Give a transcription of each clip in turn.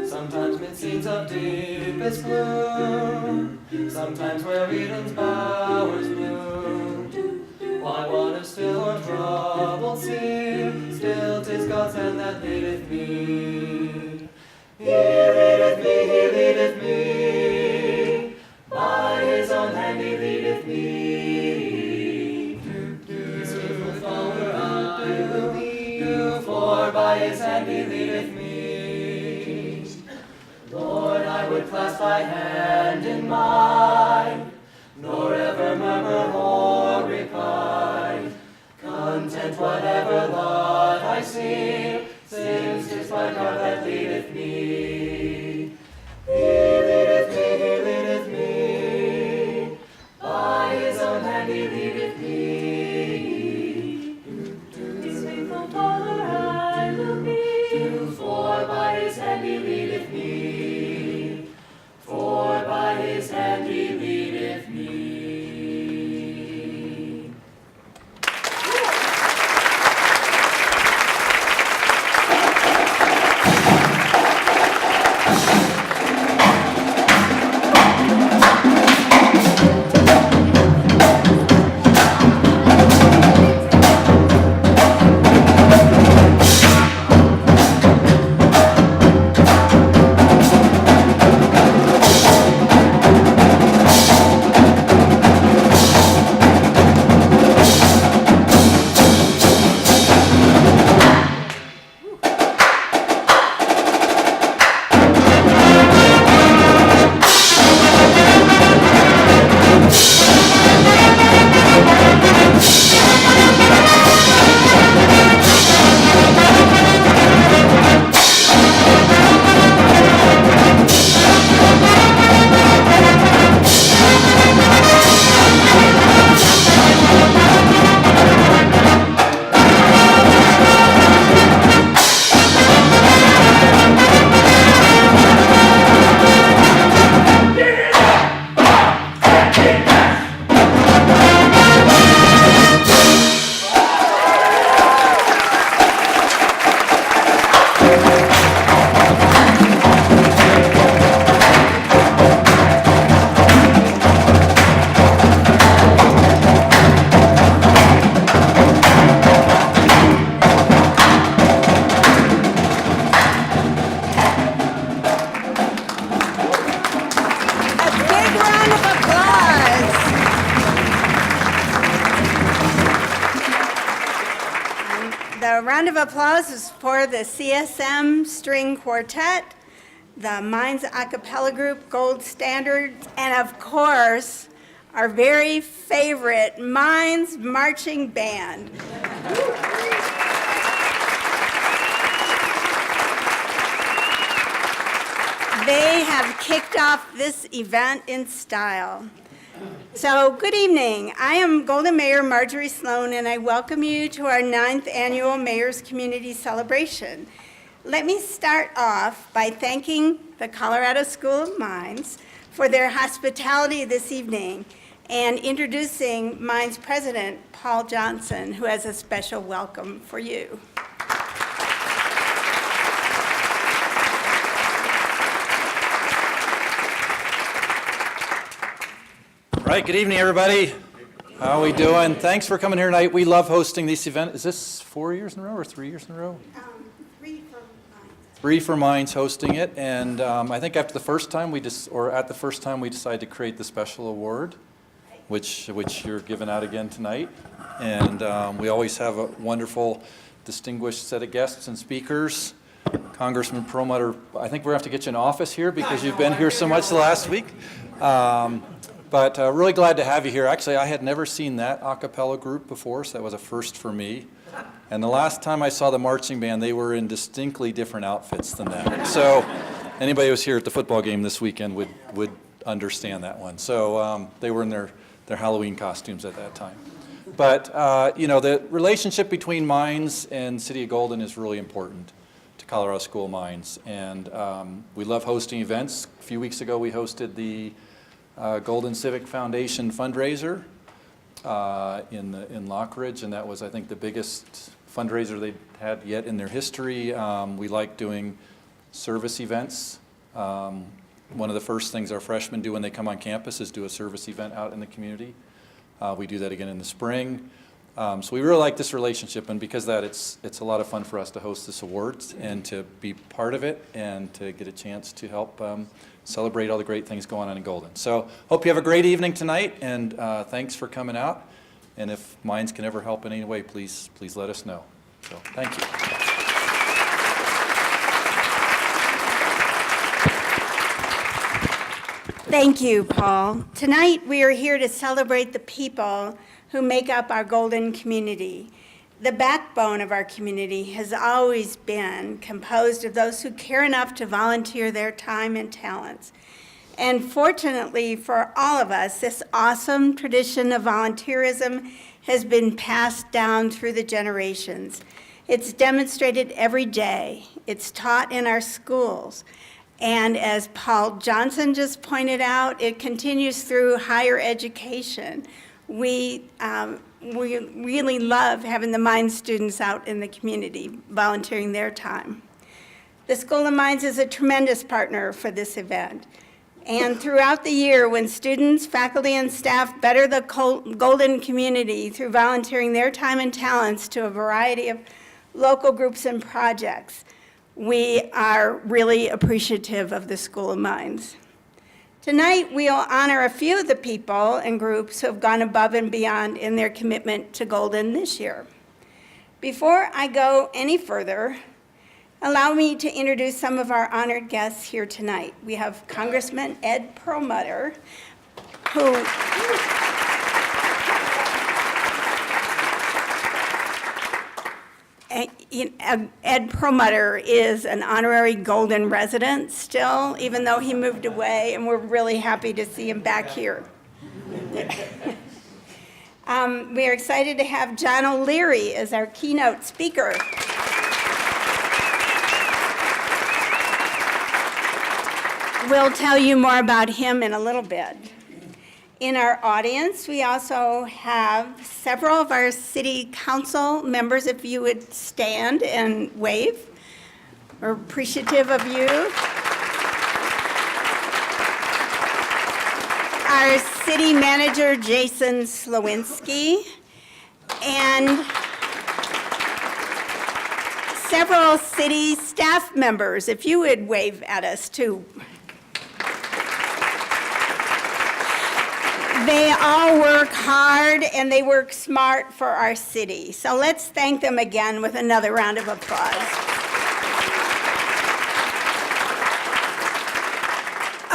Sometimes mid scenes of deepest gloom, sometimes where Eden's bowers bloom. Why water still or troubled sea, still 'tis God's hand that leadeth me. He leadeth me, by his own hand he leadeth me. His faithful follower I will be, for by his hand he leadeth me. Lord, I would clasp thy hand in mine, nor ever murmur or repine. Content whatever lot I see, since 'tis my God that leadeth me. He leadeth me, by his own hand he leadeth me. His faithful follower I will be, for by his hand he leadeth me. For by his hand he leadeth me. The round of applause is for the CSM String Quartet, the Minds a cappella group, Gold Standards, and of course, our very favorite Minds Marching Band. They have kicked off this event in style. So, good evening. I am Golden Mayor Marjorie Sloan, and I welcome you to our 9th Annual Mayor's Community Celebration. Let me start off by thanking the Colorado School of Mines for their hospitality this evening and introducing Mines President Paul Johnson, who has a special welcome for you. All right, good evening, everybody. How are we doing? Thanks for coming here tonight. We love hosting this event. Is this 4 years in a row or 3 years in a row? 3 for Mines. 3 for Mines hosting it, and I think after the first time at the first time we decided to create the special award, which you're giving out again tonight. And we always have a wonderful, distinguished set of guests and speakers. Congressman Perlmutter, I think we're going to have to get you an office here because you've been here so much the last week. But really glad to have you here. Actually, I had never seen that a cappella group before, so that was a first for me. And the last time I saw the marching band, they were in distinctly different outfits than that. So anybody who was here at the football game this weekend would understand that one. So they were in their Halloween costumes at that time. But, the relationship between Mines and City of Golden is really important to Colorado School Mines. And we love hosting events. A few weeks ago, we hosted the Golden Civic Foundation fundraiser in Lockridge, and that was, I think, the biggest fundraiser they'd had yet in their history. We like doing service events. One of the first things our freshmen do when they come on campus is do a service event out in the community. We do that again in the spring. So we really like this relationship, and because of that, it's a lot of fun for us to host this awards and to be part of it and to get a chance to help celebrate all the great things going on in Golden. So hope you have a great evening tonight, and thanks for coming out. And if Mines can ever help in any way, please let us know. So thank you. Thank you, Paul. Tonight, we are here to celebrate the people who make up our Golden community. The backbone of our community has always been composed of those who care enough to volunteer their time and talents. And fortunately for all of us, this awesome tradition of volunteerism has been passed down through the generations. It's demonstrated every day. It's taught in our schools. And as Paul Johnson just pointed out, it continues through higher education. We really love having the Mines students out in the community volunteering their time. The School of Mines is a tremendous partner for this event. And throughout the year, when students, faculty, and staff better the Golden community through volunteering their time and talents to a variety of local groups and projects, we are really appreciative of the School of Mines. Tonight, we'll honor a few of the people and groups who have gone above and beyond in their commitment to Golden this year. Before I go any further, allow me to introduce some of our honored guests here tonight. We have Congressman Ed Perlmutter, who Ed Perlmutter is an honorary Golden resident still, even though he moved away, and we're really happy to see him back here. We are excited to have John O'Leary as our keynote speaker. We'll tell you more about him in a little bit. In our audience, we also have several of our city council members. If you would stand and wave, we're appreciative of you. Our city manager, Jason Slowinski, and several city staff members. If you would wave at us too. They all work hard and they work smart for our city. So let's thank them again with another round of applause.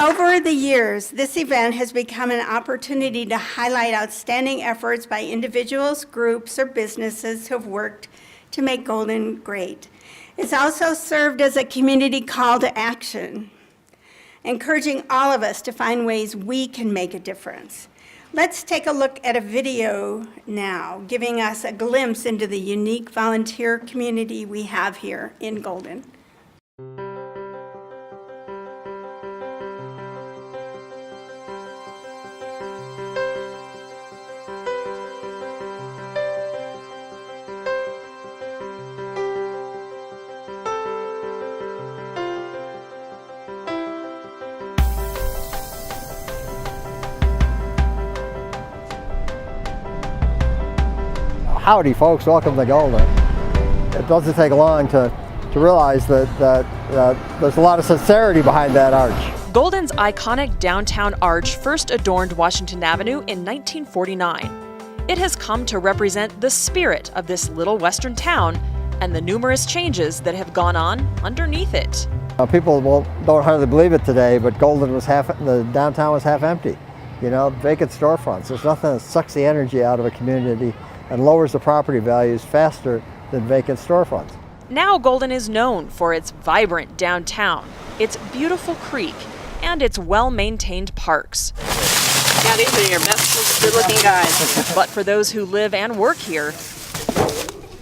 Over the years, this event has become an opportunity to highlight outstanding efforts by individuals, groups, or businesses who have worked to make Golden great. It's also served as a community call to action, encouraging all of us to find ways we can make a difference. Let's take a look at a video now, giving us a glimpse into the unique volunteer community we have here in Golden. Howdy folks, welcome to Golden. It doesn't take long to realize that there's a lot of sincerity behind that arch. Golden's iconic downtown arch first adorned Washington Avenue in 1949. It has come to represent the spirit of this little western town and the numerous changes that have gone on underneath it. People don't hardly believe it today, but Golden was the downtown was half empty. You know, vacant storefronts. There's nothing that sucks the energy out of a community and lowers the property values faster than vacant storefronts. Now Golden is known for its vibrant downtown, its beautiful creek, and its well-maintained parks. Yeah, these are your best good-looking guys. But for those who live and work here,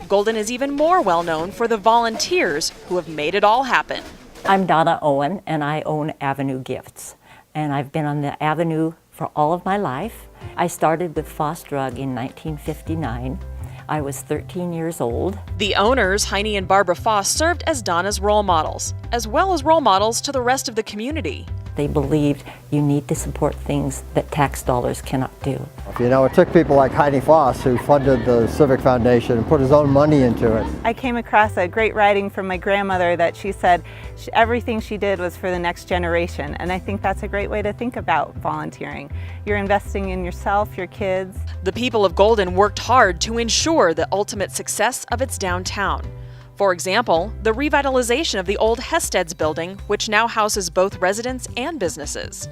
Golden is even more well-known for the volunteers who have made it all happen. I'm Donna Owen, and I own Avenue Gifts. And I've been on the Avenue for all of my life. I started with Foss Drug in 1959. I was 13 years old. The owners, Heine and Barbara Foss, served as Donna's role models, as well as role models to the rest of the community. They believed you need to support things that tax dollars cannot do. You know, it took people like Heine Foss, who funded the Civic Foundation and put his own money into it. I came across a great writing from my grandmother that she said everything she did was for the next generation. And I think that's a great way to think about volunteering. You're investing in yourself, your kids. The people of Golden worked hard to ensure the ultimate success of its downtown. For example, the revitalization of the old Hested's building, which now houses both residents and businesses.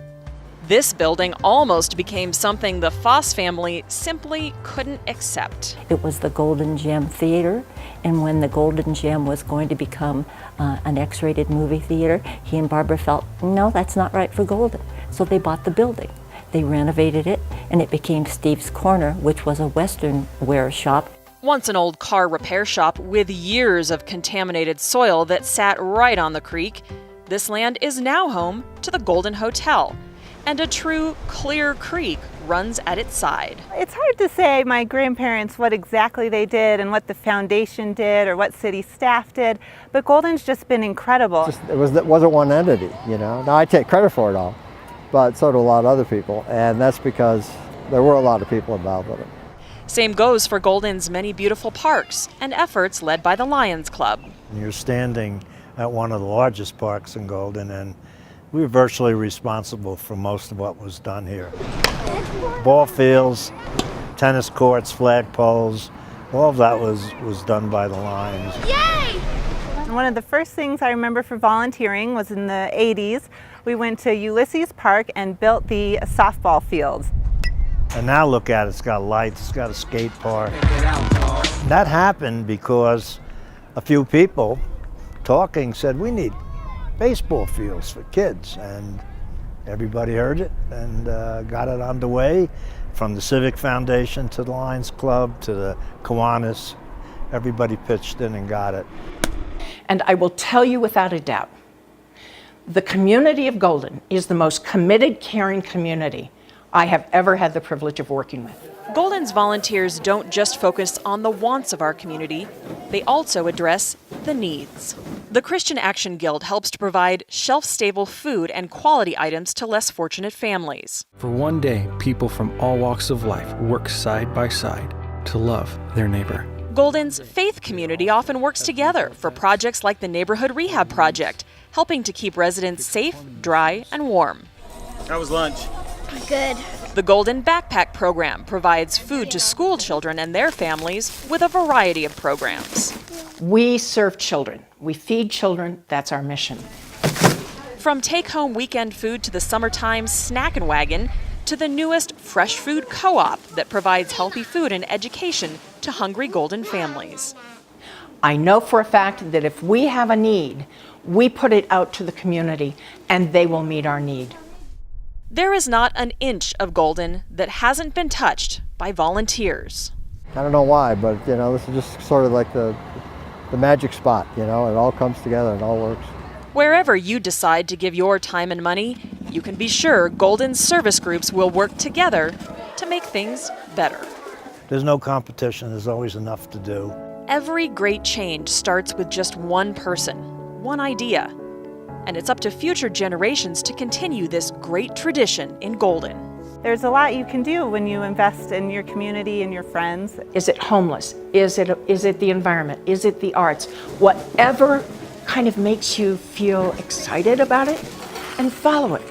This building almost became something the Foss family simply couldn't accept. It was the Golden Gem Theater, and when the Golden Gem was going to become an X-rated movie theater, he and Barbara felt, no, that's not right for Golden. So they bought the building. They renovated it, and it became Steve's Corner, which was a Western wear shop. Once an old car repair shop with years of contaminated soil that sat right on the creek, this land is now home to the Golden Hotel, and a true clear creek runs at its side. It's hard to say my grandparents what exactly they did and what the foundation did or what city staff did, but Golden's just been incredible. It wasn't one entity, you know. Now I take credit for it all, but so do a lot of other people, and that's because there were a lot of people involved with it. Same goes for Golden's many beautiful parks and efforts led by the Lions Club. You're standing at one of the largest parks in Golden, and we were virtually responsible for most of what was done here. Ball fields, tennis courts, flagpoles, all of that was done by the Lions. Yay! One of the first things I remember for volunteering was in the 80s. We went to Ulysses Park and built the softball fields. And now look at it, it's got lights, it's got a skate park. That happened because a few people talking said, we need baseball fields for kids. And everybody heard it and got it underway, from the Civic Foundation to the Lions Club to the Kiwanis. Everybody pitched in and got it. And I will tell you without a doubt, the community of Golden is the most committed, caring community I have ever had the privilege of working with. Golden's volunteers don't just focus on the wants of our community, they also address the needs. The Christian Action Guild helps to provide shelf-stable food and quality items to less fortunate families. For one day, people from all walks of life work side by side to love their neighbor. Golden's faith community often works together for projects like the Neighborhood Rehab Project, helping to keep residents safe, dry, and warm. How was lunch? Good. The Golden Backpack Program provides food to school children and their families with a variety of programs. We serve children. We feed children. That's our mission. From take-home weekend food to the summertime Snackin' Wagon to the newest Fresh Food Co-op that provides healthy food and education to hungry Golden families. I know for a fact that if we have a need, we put it out to the community and they will meet our need. There is not an inch of Golden that hasn't been touched by volunteers. I don't know why, but you know, this is just sort of like the magic spot, you know, it all comes together, it all works. Wherever you decide to give your time and money, you can be sure Golden's service groups will work together to make things better. There's no competition, there's always enough to do. Every great change starts with just one person, one idea. And it's up to future generations to continue this great tradition in Golden. There's a lot you can do when you invest in your community and your friends. Is it homeless? Is it the environment? Is it the arts? Whatever kind of makes you feel excited about it, and follow it.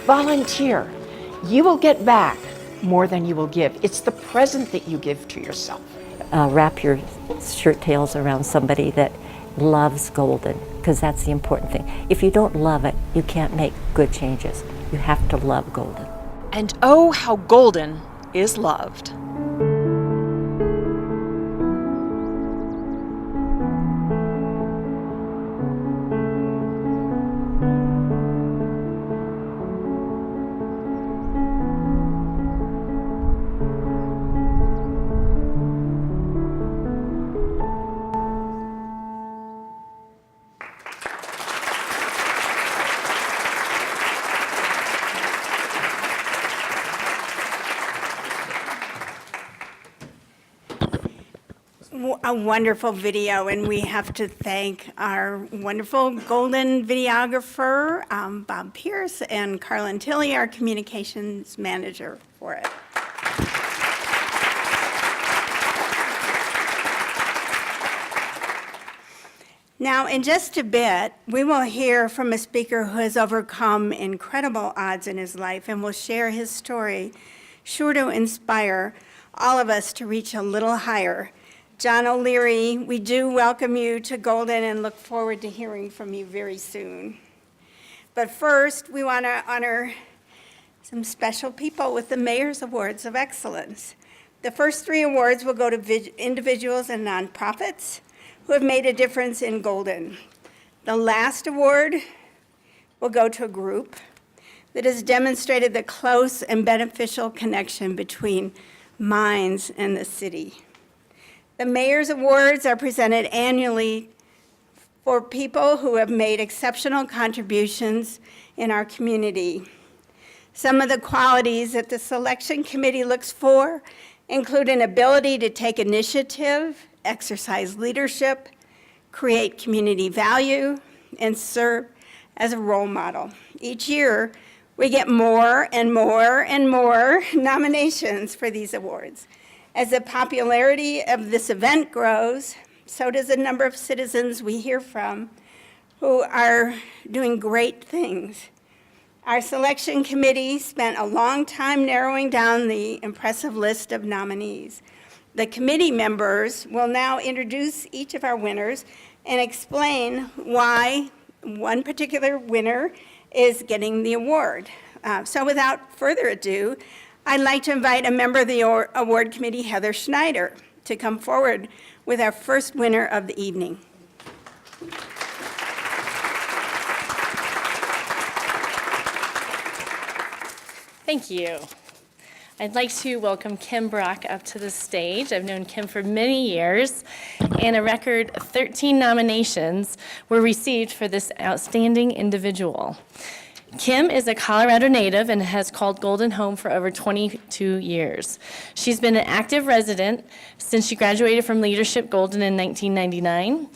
Volunteer. You will get back more than you will give. It's the present that you give to yourself. Wrap your shirt tails around somebody that loves Golden, because that's the important thing. If you don't love it, you can't make good changes. You have to love Golden. And oh, how Golden is loved. A wonderful video, and we have to thank our wonderful Golden videographer, Bob Pierce, and Carlin Tilley, our communications manager, for it. Now, in just a bit, we will hear from a speaker who has overcome incredible odds in his life and will share his story, sure to inspire all of us to reach a little higher. John O'Leary, we do welcome you to Golden and look forward to hearing from you very soon. But first, we want to honor some special people with the Mayor's Awards of Excellence. The first 3 awards will go to individuals and nonprofits who have made a difference in Golden. The last award will go to a group that has demonstrated the close and beneficial connection between minds and the city. The Mayor's Awards are presented annually for people who have made exceptional contributions in our community. Some of the qualities that the selection committee looks for include an ability to take initiative, exercise leadership, create community value, and serve as a role model. Each year, we get more and more and more nominations for these awards. As the popularity of this event grows, so does the number of citizens we hear from who are doing great things. Our selection committee spent a long time narrowing down the impressive list of nominees. The committee members will now introduce each of our winners and explain why one particular winner is getting the award. So without further ado, I'd like to invite a member of the award committee, Heather Schneider, to come forward with our first winner of the evening. Thank you. I'd like to welcome Kim Brock up to the stage. I've known Kim for many years, and a record 13 nominations were received for this outstanding individual. Kim is a Colorado native and has called Golden home for over 22 years. She's been an active resident since she graduated from Leadership Golden in 1999.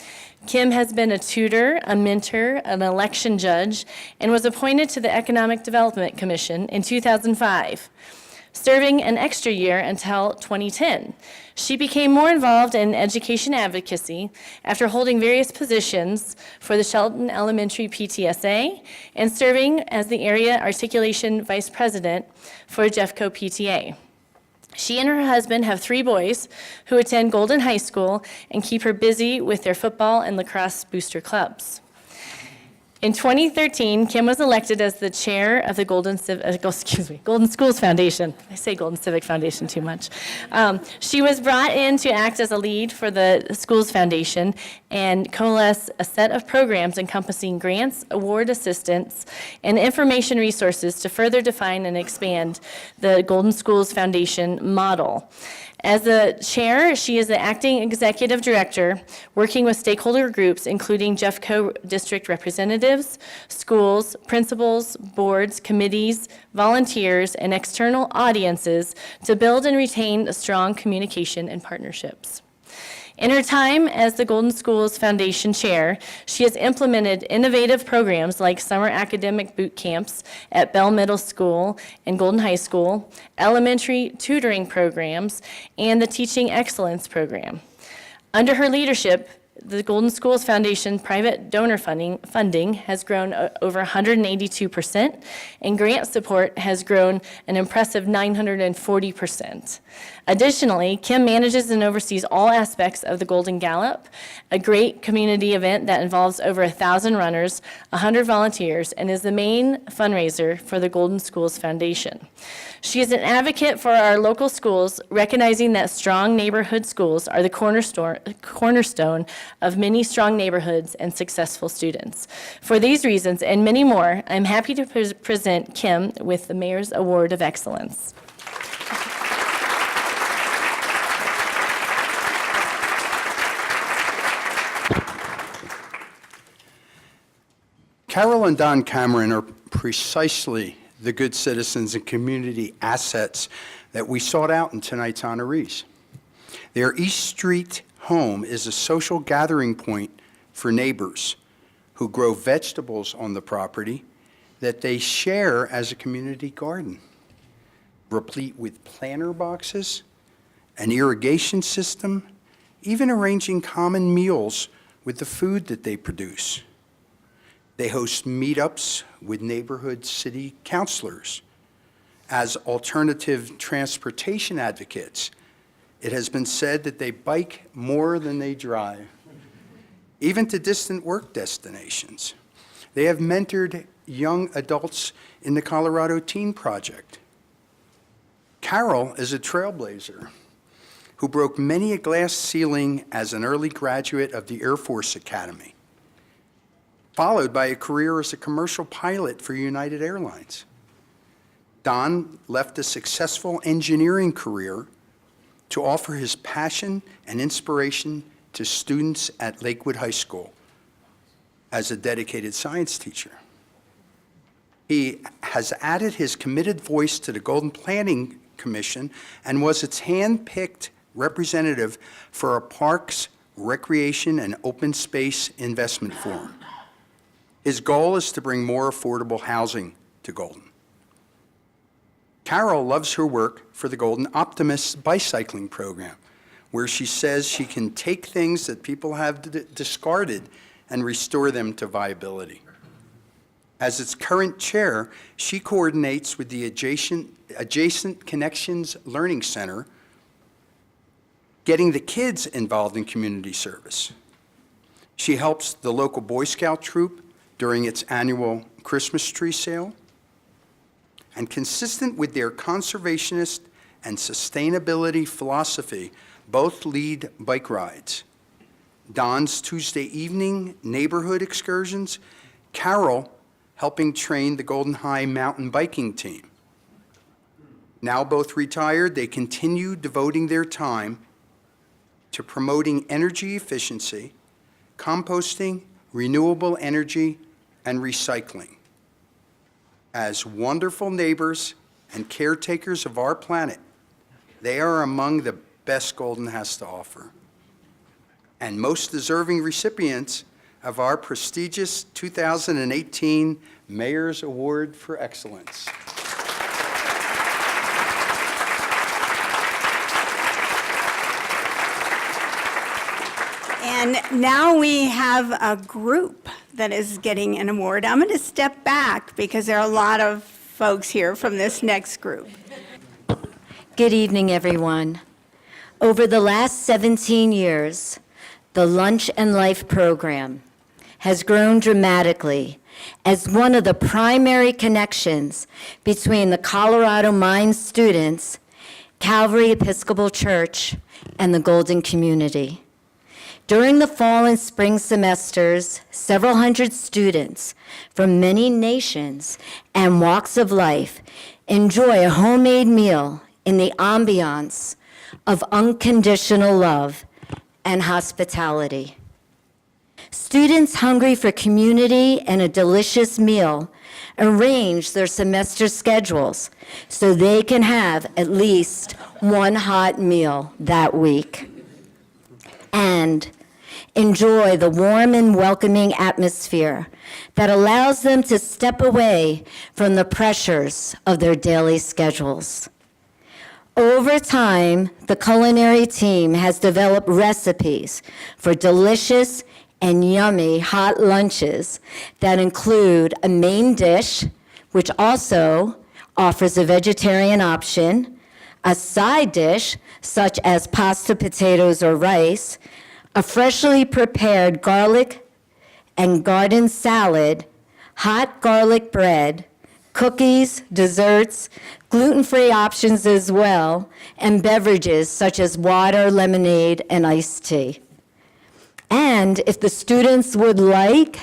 Kim has been a tutor, a mentor, an election judge, and was appointed to the Economic Development Commission in 2005. Serving an extra year until 2010. She became more involved in education advocacy after holding various positions for the Shelton Elementary PTSA and serving as the Area Articulation Vice President for Jeffco PTA. She and her husband have 3 boys who attend Golden High School and keep her busy with their football and lacrosse booster clubs. In 2013, Kim was elected as the chair of the Golden Schools Foundation. I say Golden Civic Foundation too much. She was brought in to act as a lead for the Schools Foundation and coalesce a set of programs encompassing grants, award assistance, and information resources to further define and expand the Golden Schools Foundation model. As the chair, she is the acting executive director, working with stakeholder groups, including Jeffco district representatives, schools, principals, boards, committees, volunteers, and external audiences to build and retain strong communication and partnerships. In her time as the Golden Schools Foundation Chair, she has implemented innovative programs like summer academic boot camps at Bell Middle School and Golden High School, elementary tutoring programs, and the Teaching Excellence Program. Under her leadership, The Golden Schools Foundation private donor funding has grown over 182%, and grant support has grown an impressive 940%. Additionally, Kim manages and oversees all aspects of the Golden Gallop, a great community event that involves over 1,000 runners, 100 volunteers, and is the main fundraiser for the Golden Schools Foundation. She is an advocate for our local schools, recognizing that strong neighborhood schools are the cornerstone of many strong neighborhoods and successful students. For these reasons and many more, I'm happy to present Kim with the Mayor's Award of Excellence. Carol and Don Cameron are precisely the good citizens and community assets that we sought out in tonight's honorees. Their East Street home is a social gathering point for neighbors who grow vegetables on the property that they share as a community garden, replete with planter boxes, an irrigation system, even arranging common meals with the food that they produce. They host meetups with neighborhood city councilors. As alternative transportation advocates, it has been said that they bike more than they drive, even to distant work destinations. They have mentored young adults in the Colorado Teen Project. Carol is a trailblazer who broke many a glass ceiling as an early graduate of the Air Force Academy, followed by a career as a commercial pilot for United Airlines. Don left a successful engineering career to offer his passion and inspiration to students at Lakewood High School as a dedicated science teacher. He has added his committed voice to the Golden Planning Commission and was its hand-picked representative for a Parks, Recreation, and Open Space Investment Forum. His goal is to bring more affordable housing to Golden. Carol loves her work for the Golden Optimist bicycling program, where she says she can take things that people have discarded and restore them to viability. As its current chair, she coordinates with the adjacent Connections Learning Center, getting the kids involved in community service. She helps the local Boy Scout troop during its annual Christmas tree sale. And consistent with their conservationist and sustainability philosophy, both lead bike rides. Don's Tuesday evening neighborhood excursions, Carol helping train the Golden High mountain biking team. Now both retired, they continue devoting their time to promoting energy efficiency, composting, renewable energy, and recycling. As wonderful neighbors and caretakers of our planet, they are among the best Golden has to offer, and most deserving recipients of our prestigious 2018 Mayor's Award for Excellence. And now we have a group that is getting an award. I'm going to step back because there are a lot of folks here from this next group. Good evening, everyone. Over the last 17 years, the Lunch and Life program has grown dramatically as one of the primary connections between the Colorado Mines students, Calvary Episcopal Church, and the Golden community. During the fall and spring semesters, several hundred students from many nations and walks of life enjoy a homemade meal in the ambiance of unconditional love and hospitality. Students hungry for community and a delicious meal arrange their semester schedules so they can have at least one hot meal that week. And enjoy the warm and welcoming atmosphere that allows them to step away from the pressures of their daily schedules. Over Over time, the culinary team has developed recipes for delicious and yummy hot lunches that include a main dish, which also offers a vegetarian option, a side dish, such as pasta, potatoes, or rice, a freshly prepared garlic and garden salad, hot garlic bread, cookies, desserts, gluten-free options as well, and beverages such as water, lemonade, and iced tea. And if the students would like,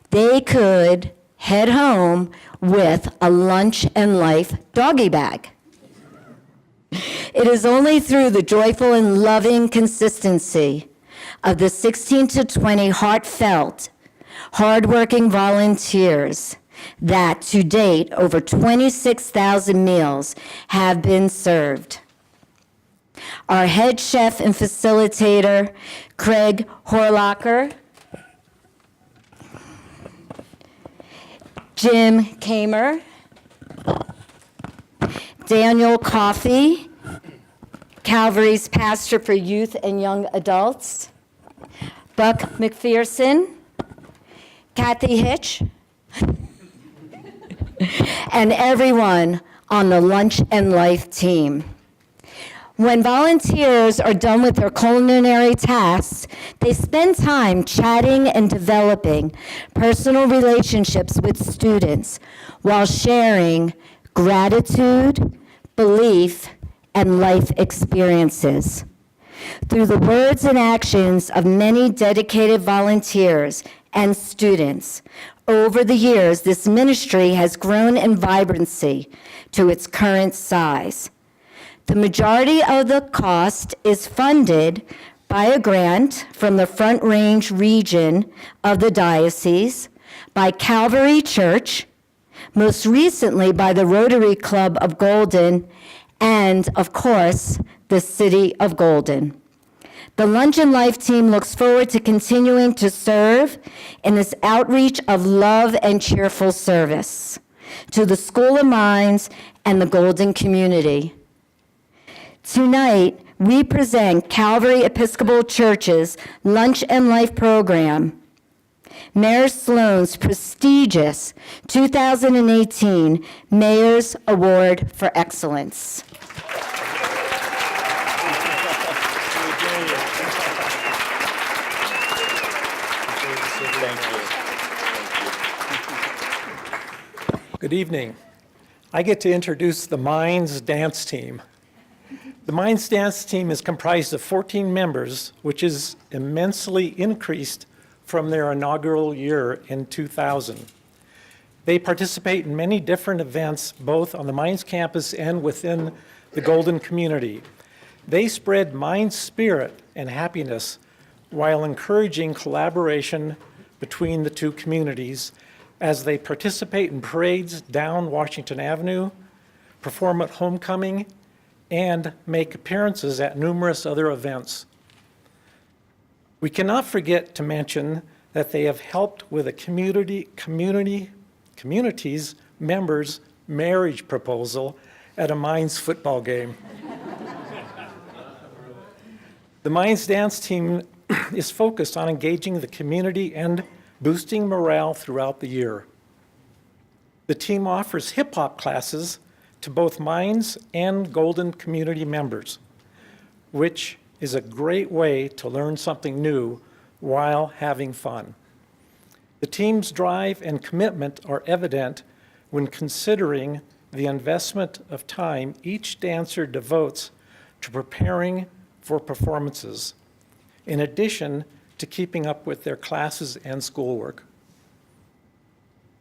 they could head home with a Lunch and Life doggy bag. It is only through the joyful and loving consistency of the 16 to 20 heartfelt, hardworking volunteers that to date over 26,000 meals have been served. Our head chef and facilitator, Craig Horlacher, Jim Kamer, Daniel Coffey, Calvary's pastor for youth and young adults, Buck McPherson, Kathy Hitch, and everyone on the Lunch and Life team. When volunteers are done with their culinary tasks, they spend time chatting and developing personal relationships with students while sharing gratitude, belief, and life experiences. Through the words and actions of many dedicated volunteers and students, over the years, this ministry has grown in vibrancy to its current size. The majority of the cost is funded by a grant from the Front Range region of the diocese, by Calvary Church, most recently by the Rotary Club of Golden, and of course, the City of Golden. The Lunch and Life team looks forward to continuing to serve in this outreach of love and cheerful service to the School of Mines and the Golden community. Tonight, we present Calvary Episcopal Church's Lunch and Life program, Mayor Sloan's prestigious 2018 Mayor's Award for Excellence. Good evening. I get to introduce the Mines Dance Team. The Mines Dance Team is comprised of 14 members, which is immensely increased from their inaugural year in 2000. They participate in many different events, both on the Mines campus and within the Golden community. They spread Mines spirit and happiness while encouraging collaboration between the two communities as they participate in parades down Washington Avenue, perform at homecoming, and make appearances at numerous other events. We cannot forget to mention that they have helped with a community's members' marriage proposal at a Mines football game. The Mines Dance Team is focused on engaging the community and boosting morale throughout the year. The team offers hip-hop classes to both Mines and Golden community members, which is a great way to learn something new while having fun. The team's drive and commitment are evident when considering the investment of time each dancer devotes to preparing for performances, in addition to keeping up with their classes and schoolwork.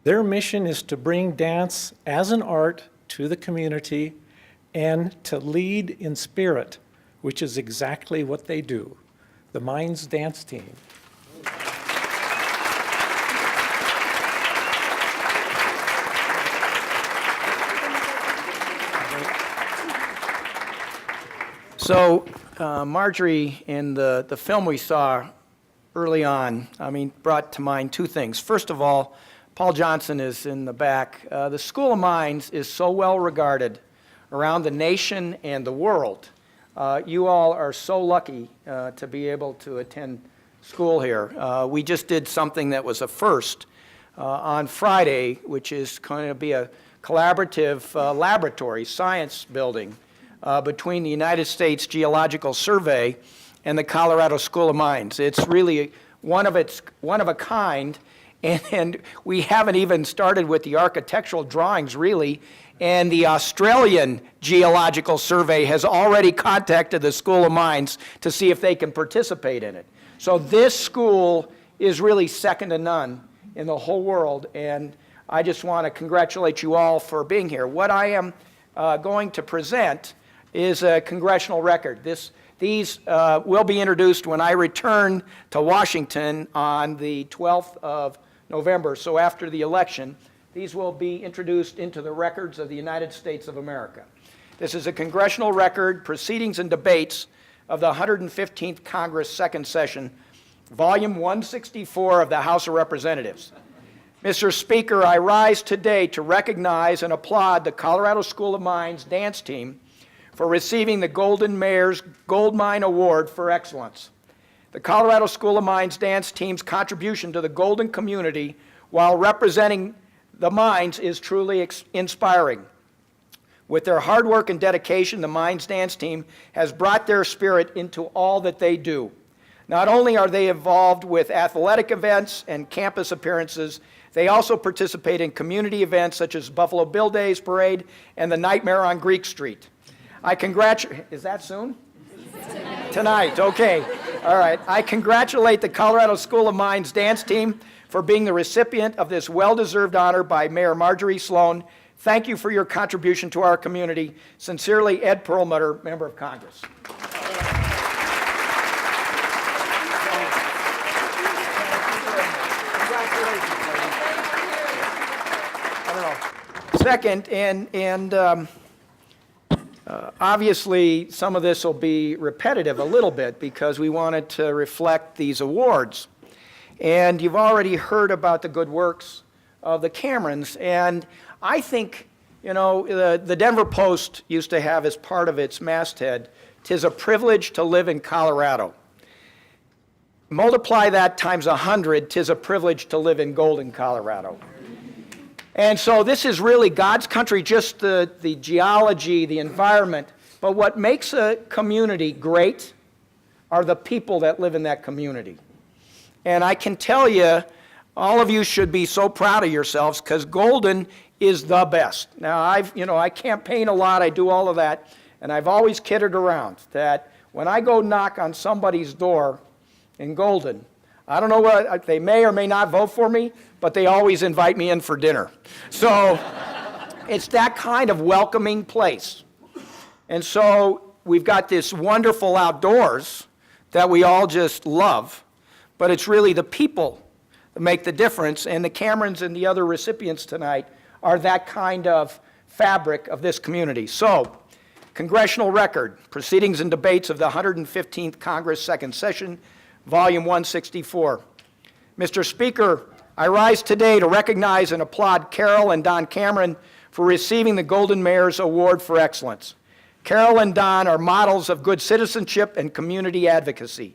Their mission is to bring dance as an art to the community and to lead in spirit, which is exactly what they do. The Mines Dance Team. So Marjorie, in the film we saw early on, brought to mind two things. First of all, Paul Johnson is in the back. The School of Mines is so well regarded around the nation and the world. You all are so lucky to be able to attend school here. We just did something that was a first on Friday, which is going to be a collaborative laboratory science building between the United States Geological Survey and the Colorado School of Mines. It's really one of a kind, and we haven't even started with the architectural drawings, really. And the Australian Geological Survey has already contacted the School of Mines to see if they can participate in it. So this school is really second to none in the whole world, and I just want to congratulate you all for being here. What I am going to present is a congressional record. These will be introduced when I return to Washington on the 12th of November, so after the election. These will be introduced into the records of the United States of America. This is a congressional record, Proceedings and Debates of the 115th Congress, Second Session, Volume 164 of the House of Representatives. Mr. Speaker, I rise today to recognize and applaud the Colorado School of Mines dance team for receiving the Golden Mayor's Gold Mine Award for Excellence. The Colorado School of Mines dance team's contribution to the Golden community while representing the mines is truly inspiring. With their hard work and dedication, the Mines dance team has brought their spirit into all that they do. Not only are they involved with athletic events and campus appearances, they also participate in community events such as Buffalo Bill Days Parade and the Nightmare on Greek Street. I congratulate, is that soon? Tonight, okay. All right. I congratulate the Colorado School of Mines dance team for being the recipient of this well-deserved honor by Mayor Marjorie Sloan. Thank you for your contribution to our community. Sincerely, Ed Perlmutter, Member of Congress. Second, obviously some of this will be repetitive a little bit because we wanted to reflect these awards. And you've already heard about the good works of the Camerons. And I think, the Denver Post used to have as part of its masthead, "'Tis a privilege to live in Colorado." Multiply that times 100, 'tis a privilege to live in Golden, Colorado. And so this is really God's country, just the geology, the environment. But what makes a community great are the people that live in that community. And I can tell you, all of you should be so proud of yourselves because Golden is the best. Now, I campaign a lot, I do all of that, and I've always kidded around that when I go knock on somebody's door in Golden, I don't know what, they may or may not vote for me, but they always invite me in for dinner. So it's that kind of welcoming place. And so we've got this wonderful outdoors that we all just love. But it's really the people that make the difference, and the Camerons and the other recipients tonight are that kind of fabric of this community. So, congressional record, Proceedings and Debates of the 115th Congress, Second Session, Volume 164. Mr. Speaker, I rise today to recognize and applaud Carol and Don Cameron for receiving the Golden Mayor's Award for Excellence. Carol and Don are models of good citizenship and community advocacy.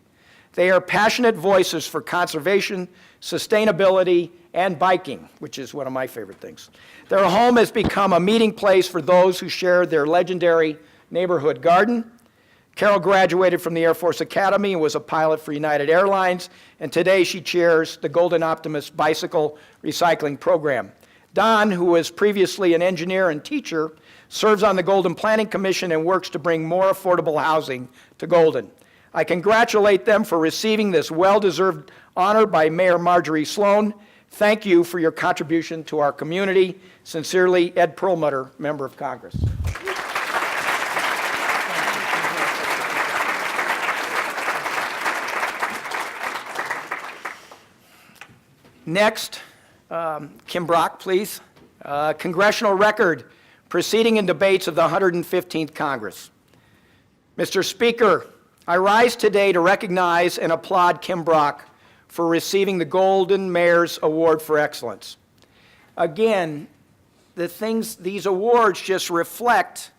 They are passionate voices for conservation, sustainability, and biking, which is one of my favorite things. Their home has become a meeting place for those who share their legendary neighborhood garden. Carol graduated from the Air Force Academy and was a pilot for United Airlines, and today she chairs the Golden Optimist Bicycle Recycling Program. Don, who was previously an engineer and teacher, serves on the Golden Planning Commission and works to bring more affordable housing to Golden. I congratulate them for receiving this well-deserved honor by Mayor Marjorie Sloan. Thank you for your contribution to our community. Sincerely, Ed Perlmutter, Member of Congress. Next, Kim Brock, please. Congressional record, Proceeding and Debates of the 115th Congress. Mr. Speaker, I rise today to recognize and applaud Kim Brock for receiving the Golden Mayor's Award for Excellence. Again, these awards just reflect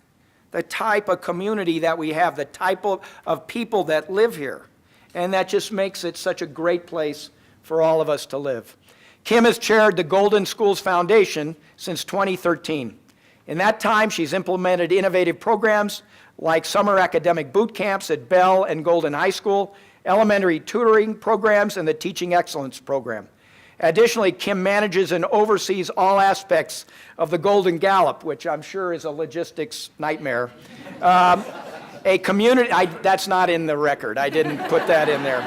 the type of community that we have, the type of people that live here. And that just makes it such a great place for all of us to live. Kim has chaired the Golden Schools Foundation since 2013. In that time, she's implemented innovative programs like summer academic boot camps at Bell and Golden High School, elementary tutoring programs, and the Teaching Excellence Program. Additionally, Kim manages and oversees all aspects of the Golden Gallop, which I'm sure is a logistics nightmare. A community, that's not in the record. I didn't put that in there.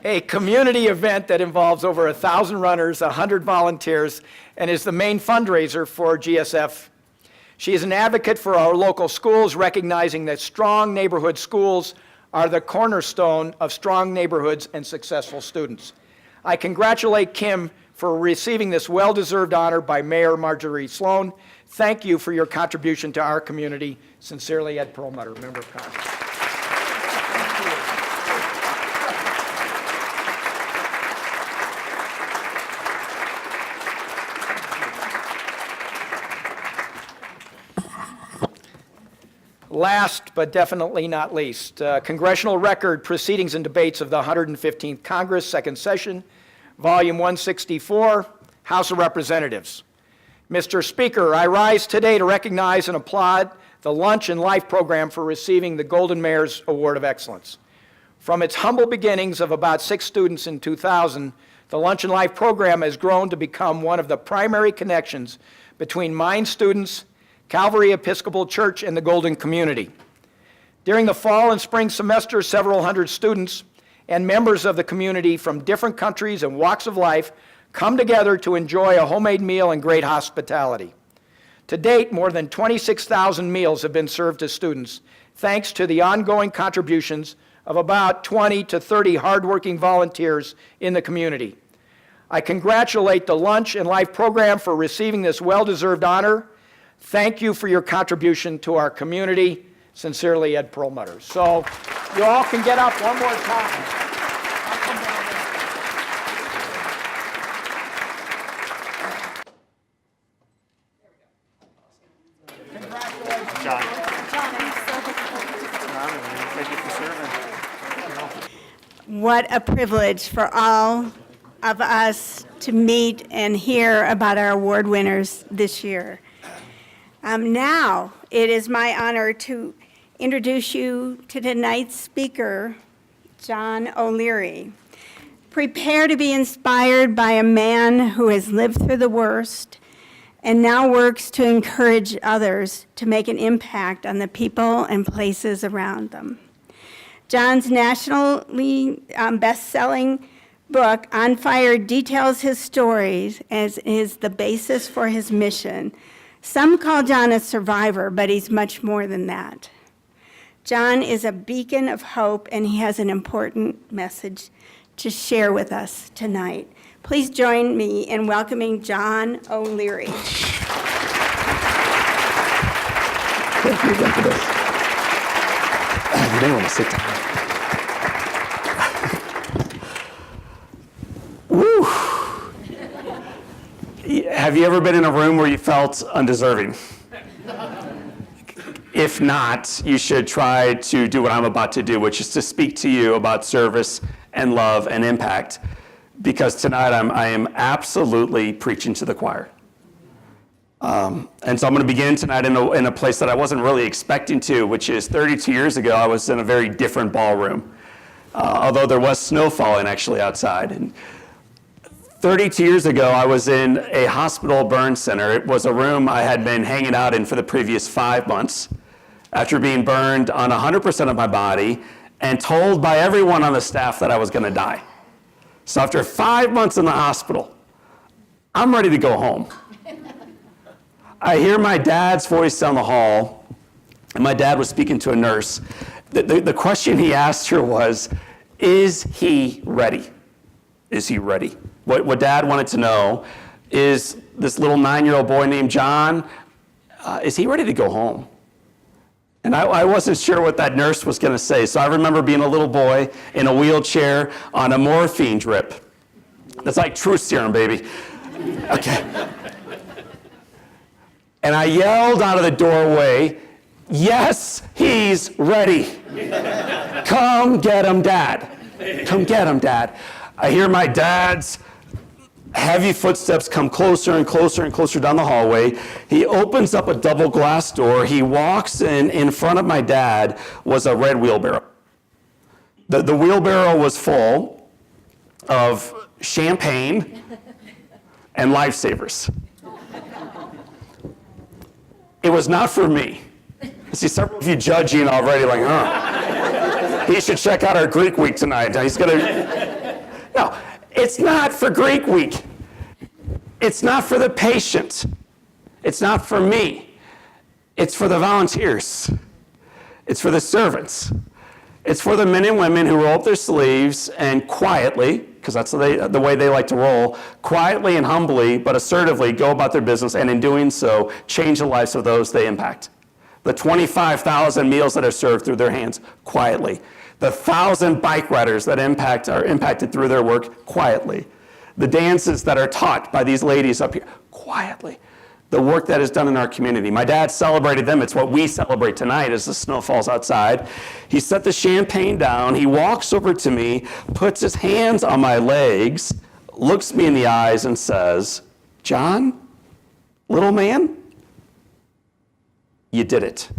A community event that involves over 1,000 runners, 100 volunteers, and is the main fundraiser for GSF. She is an advocate for our local schools, recognizing that strong neighborhood schools are the cornerstone of strong neighborhoods and successful students. I congratulate Kim for receiving this well-deserved honor by Mayor Marjorie Sloan. Thank you for your contribution to our community. Sincerely, Ed Perlmutter, Member of Congress. Last but definitely not least, Congressional Record Proceedings and Debates of the 115th Congress, Second Session, Volume 164, House of Representatives. Mr. Speaker, I rise today to recognize and applaud the Lunch and Life program for receiving the Golden Mayor's Award of Excellence. From its humble beginnings of about 6 students in 2000, the Lunch and Life program has grown to become one of the primary connections between mine students, Calvary Episcopal Church, and the Golden community. During the fall and spring semester, several hundred students and members of the community from different countries and walks of life come together to enjoy a homemade meal and great hospitality. To date, more than 26,000 meals have been served to students, thanks to the ongoing contributions of about 20 to 30 hardworking volunteers in the community. I congratulate the Lunch and Life program for receiving this well-deserved honor. Thank you for your contribution to our community. Sincerely, Ed Perlmutter. So you all can get up one more time. Congratulations. John. Thank you for serving. What a privilege for all of us to meet and hear about our award winners this year. Now, it is my honor to introduce you to tonight's speaker, John O'Leary. Prepare to be inspired by a man who has lived through the worst and now works to encourage others to make an impact on the people and places around them. John's nationally best-selling book, On Fire, details his stories as is the basis for his mission. Some call John a survivor, but he's much more than that. John is a beacon of hope, and he has an important message to share with us tonight. Please join me in welcoming John O'Leary. Thank you again for this. You may want to sit down. Woo! Have you ever been in a room where you felt undeserving? If not, you should try to do what I'm about to do, which is to speak to you about service and love and impact. Because tonight I am absolutely preaching to the choir. And so I'm going to begin tonight in a place that I wasn't really expecting to, which is 32 years ago, I was in a very different ballroom. Although there was snow falling actually outside. And 32 years ago, I was in a hospital burn center. It was a room I had been hanging out in for the previous 5 months after being burned on 100% of my body and told by everyone on the staff that I was going to die. So after 5 months in the hospital, I'm ready to go home. I hear my dad's voice down the hall, and my dad was speaking to a nurse. The question he asked her was, is he ready? Is he ready? What Dad wanted to know is this little 9-year-old boy named John, is he ready to go home? And I wasn't sure what that nurse was going to say. So I remember being a little boy in a wheelchair on a morphine drip. That's like truth serum, baby. Okay. And I yelled out of the doorway, "Yes, he's ready. Come get him, Dad. Come get him, Dad." I hear my dad's heavy footsteps come closer and closer and closer down the hallway. He opens up a double glass door. He walks in front of my dad was a red wheelbarrow. The wheelbarrow was full of champagne and lifesavers. It was not for me. I see several of you judging already, like, he should check out our Greek week tonight. He's gonna. No, it's not for Greek week. It's not for the patient. It's not for me. It's for the volunteers. It's for the servants. It's for the men and women who roll up their sleeves and quietly, because that's the way they like to roll, quietly and humbly, but assertively go about their business, and in doing so, change the lives of those they impact. The 25,000 meals that are served through their hands, quietly. The 1,000 bike riders that are impacted through their work, quietly. The dances that are taught by these ladies up here, quietly. The work that is done in our community. My dad celebrated them. It's what we celebrate tonight as the snow falls outside. He set the champagne down. He walks over to me, puts his hands on my legs, looks me in the eyes and says, "John, little man, you did it."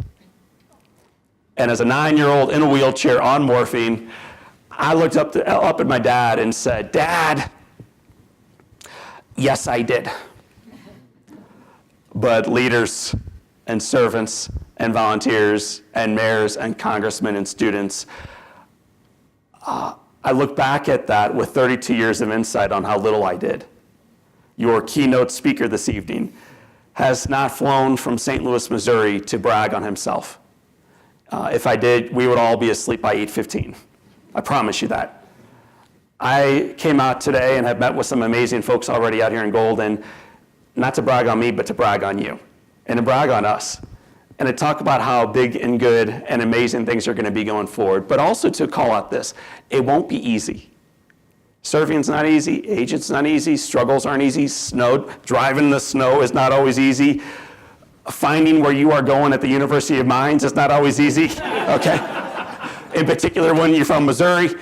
And as a 9-year-old in a wheelchair on morphine, I looked up at my dad and said, "Dad, yes, I did." But leaders and servants and volunteers and mayors and congressmen and students, I look back at that with 32 years of insight on how little I did. Your keynote speaker this evening has not flown from St. Louis, Missouri to brag on himself. If I did, we would all be asleep by 8:15. I promise you that. I came out today and have met with some amazing folks already out here in Golden, not to brag on me, but to brag on you, and to brag on us, and to talk about how big and good and amazing things are going to be going forward, but also to call out this: it won't be easy. Serving's not easy, agent's not easy, struggles aren't easy, driving the snow is not always easy, finding where you are going at the University of Mines is not always easy, okay? In particular when you're from Missouri,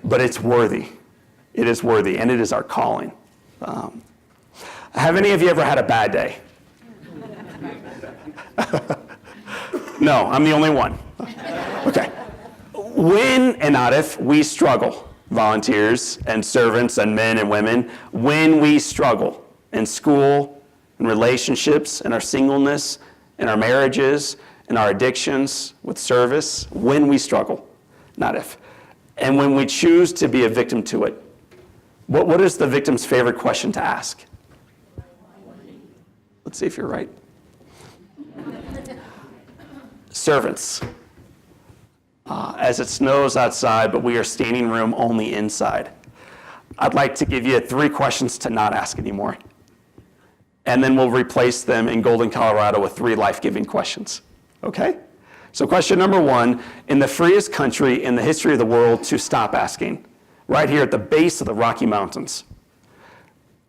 but it's worthy. It is worthy, and it is our calling. Have any of you ever had a bad day? No, I'm the only one. Okay. When, and not if, we struggle, volunteers and servants and men and women, when we struggle in school, in relationships, in our singleness, in our marriages, in our addictions, with service, when we struggle, not if. And when we choose to be a victim to it, what is the victim's favorite question to ask? Let's see if you're right. Servants. As it snows outside, but we are standing room only inside, I'd like to give you 3 questions to not ask anymore. And then we'll replace them in Golden, Colorado with 3 life-giving questions. Okay? So question number 1, in the freest country in the history of the world to stop asking, right here at the base of the Rocky Mountains.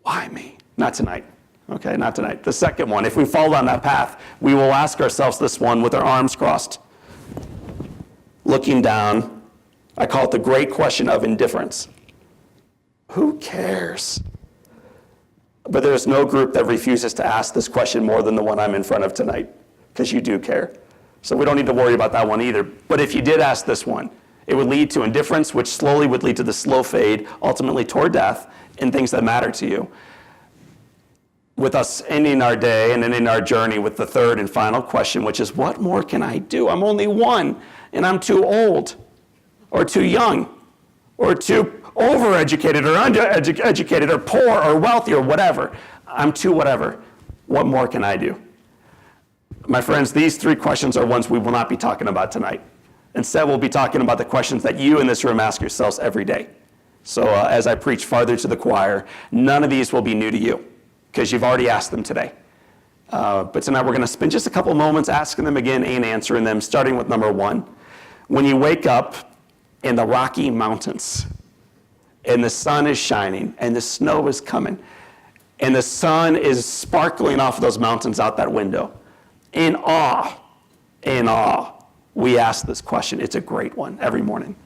Why me? Not tonight. Okay, not tonight. The second one, if we fall down that path, we will ask ourselves this one with our arms crossed, looking down. I call it the great question of indifference. Who cares? But there's no group that refuses to ask this question more than the one I'm in front of tonight, because you do care. So we don't need to worry about that one either. But if you did ask this one, it would lead to indifference, which slowly would lead to the slow fade, ultimately toward death, in things that matter to you. With us ending our day and ending our journey with the third and final question, which is, what more can I do? I'm only one, and I'm too old, or too young, or too overeducated, or undereducated, or poor, or wealthy, or whatever. I'm too whatever. What more can I do? My friends, these 3 questions are ones we will not be talking about tonight. Instead, we'll be talking about the questions that you in this room ask yourselves every day. So as I preach farther to the choir, none of these will be new to you, because you've already asked them today. But tonight we're going to spend just a couple moments asking them again and answering them, starting with number 1. When you wake up in the Rocky Mountains and the sun is shining and the snow is coming, and the sun is sparkling off of those mountains out that window. In awe, we ask this question. It's a great one every morning.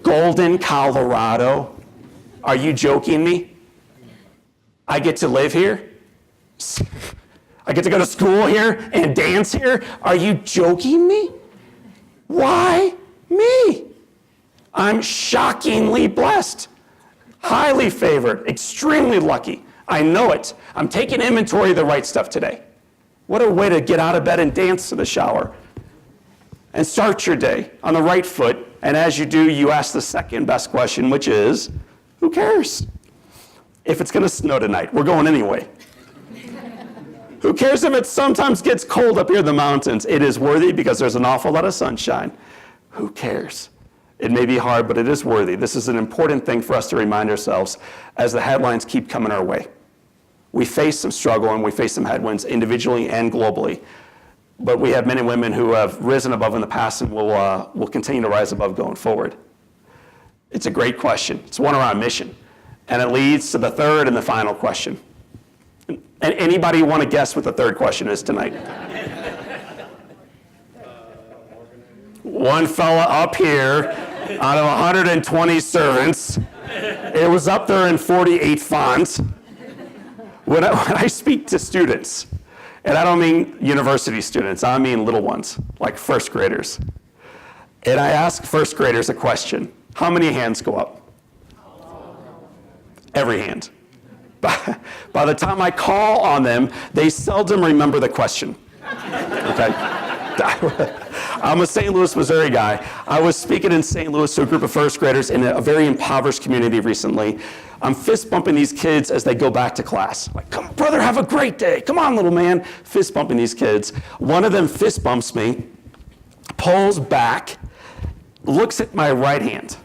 Golden, Colorado. Are you joking me? I get to live here? I get to go to school here and dance here? Are you joking me? Why me? I'm shockingly blessed, highly favored, extremely lucky. I know it. I'm taking inventory of the right stuff today. What a way to get out of bed and dance to the shower and start your day on the right foot. And as you do, you ask the second best question, which is, who cares? If it's going to snow tonight, we're going anyway. Who cares if it sometimes gets cold up here in the mountains? It is worthy because there's an awful lot of sunshine. Who cares? It may be hard, but it is worthy. This is an important thing for us to remind ourselves as the headlines keep coming our way. We face some struggle and we face some headwinds individually and globally. But we have men and women who have risen above in the past and will continue to rise above going forward. It's a great question. It's one around mission. And it leads to the third and the final question. And anybody want to guess what the third question is tonight? One fella up here out of 120 servants. It was up there in 48 fonts. When I speak to students, and I don't mean university students, I mean little ones, like first graders. And I ask first graders a question. How many hands go up? Every hand. By the time I call on them, they seldom remember the question. Okay? I'm a St. Louis, Missouri guy. I was speaking in St. Louis to a group of first graders in a very impoverished community recently. I'm fist bumping these kids as they go back to class. Like, come, brother, have a great day. Come on, little man. Fist bumping these kids. One of them fist bumps me, pulls back, looks at my right hand,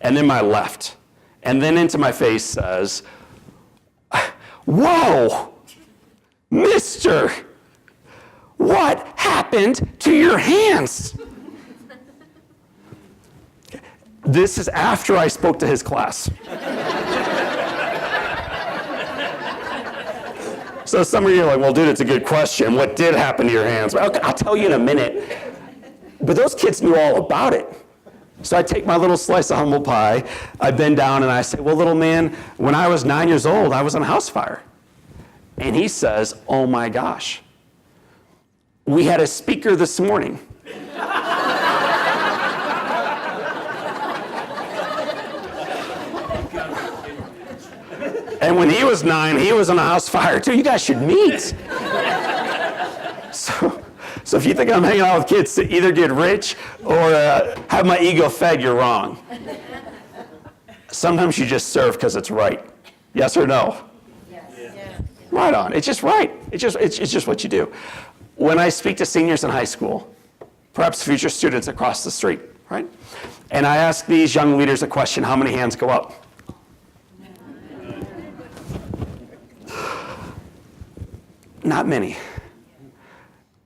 and then my left, and then into my face says, "Whoa, mister, what happened to your hands?" This is after I spoke to his class. So some of you are like, well, dude, it's a good question. What did happen to your hands? Well, okay, I'll tell you in a minute. But those kids knew all about it. So I take my little slice of humble pie, I bend down and I say, well, little man, when I was 9 years old, I was on a house fire. And he says, oh my gosh, we had a speaker this morning. And when he was 9, he was on a house fire too. You guys should meet. So if you think I'm hanging out with kids to either get rich or have my ego fed, you're wrong. Sometimes you just serve because it's right. Yes or no? Yes. Right on. It's just right. It's just what you do. When I speak to seniors in high school, perhaps future students across the street, right? And I ask these young leaders a question, how many hands go up? Not many.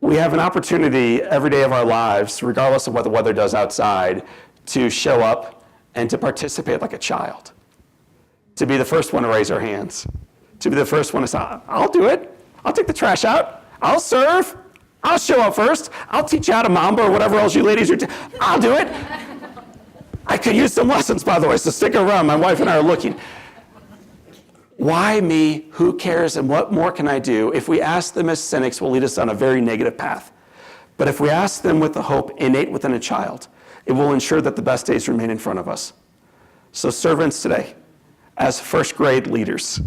We have an opportunity every day of our lives, regardless of what the weather does outside, to show up and to participate like a child. To be the first one to raise our hands. To be the first one to say, I'll do it. I'll take the trash out. I'll serve. I'll show up first. I'll teach you how to mamba or whatever else you ladies are I'll do it. I could use some lessons, by the way, so stick around. My wife and I are looking. Why me? Who cares? And what more can I do? If we ask them as cynics, will lead us on a very negative path. But if we ask them with the hope innate within a child, it will ensure that the best days remain in front of us. So servants today, as first grade leaders,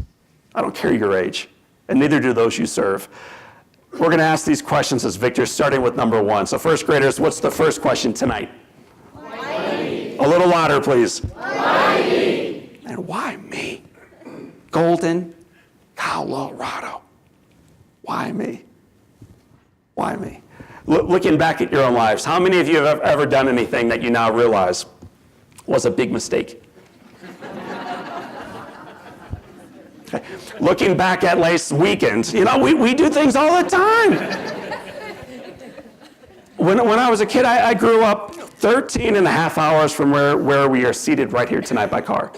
I don't care your age, and neither do those you serve. We're going to ask these questions as Viktor, starting with number 1. So first graders, what's the first question tonight? Why me? A little louder, please. Why me? And why me? Golden, Colorado. Why me? Why me? Looking back at your own lives, how many of you have ever done anything that you now realize was a big mistake? Okay. Looking back at last weekend, we do things all the time. When I was a kid, I grew up 13 and a half hours from where we are seated right here tonight by car.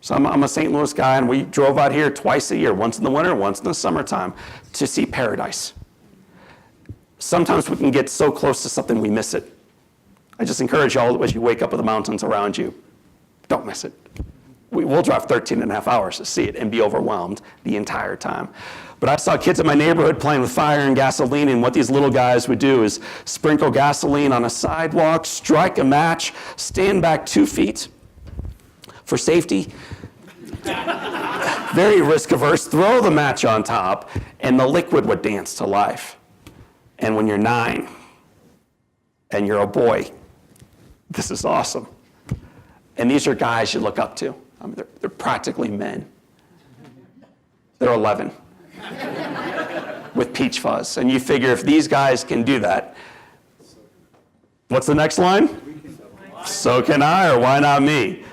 So I'm a St. Louis guy, and we drove out here twice a year, once in the winter, once in the summertime, to see paradise. Sometimes we can get so close to something we miss it. I just encourage y'all, as you wake up with the mountains around you, don't miss it. We'll drive 13 and a half hours to see it and be overwhelmed the entire time. But I saw kids in my neighborhood playing with fire and gasoline, and what these little guys would do is sprinkle gasoline on a sidewalk, strike a match, stand back 2 feet for safety, very risk averse, throw the match on top, and the liquid would dance to life. And when you're 9 and you're a boy, this is awesome. And these are guys you look up to. I mean, they're practically men. They're 11 with peach fuzz. And you figure if these guys can do that, what's the next line? So can I, or why not me?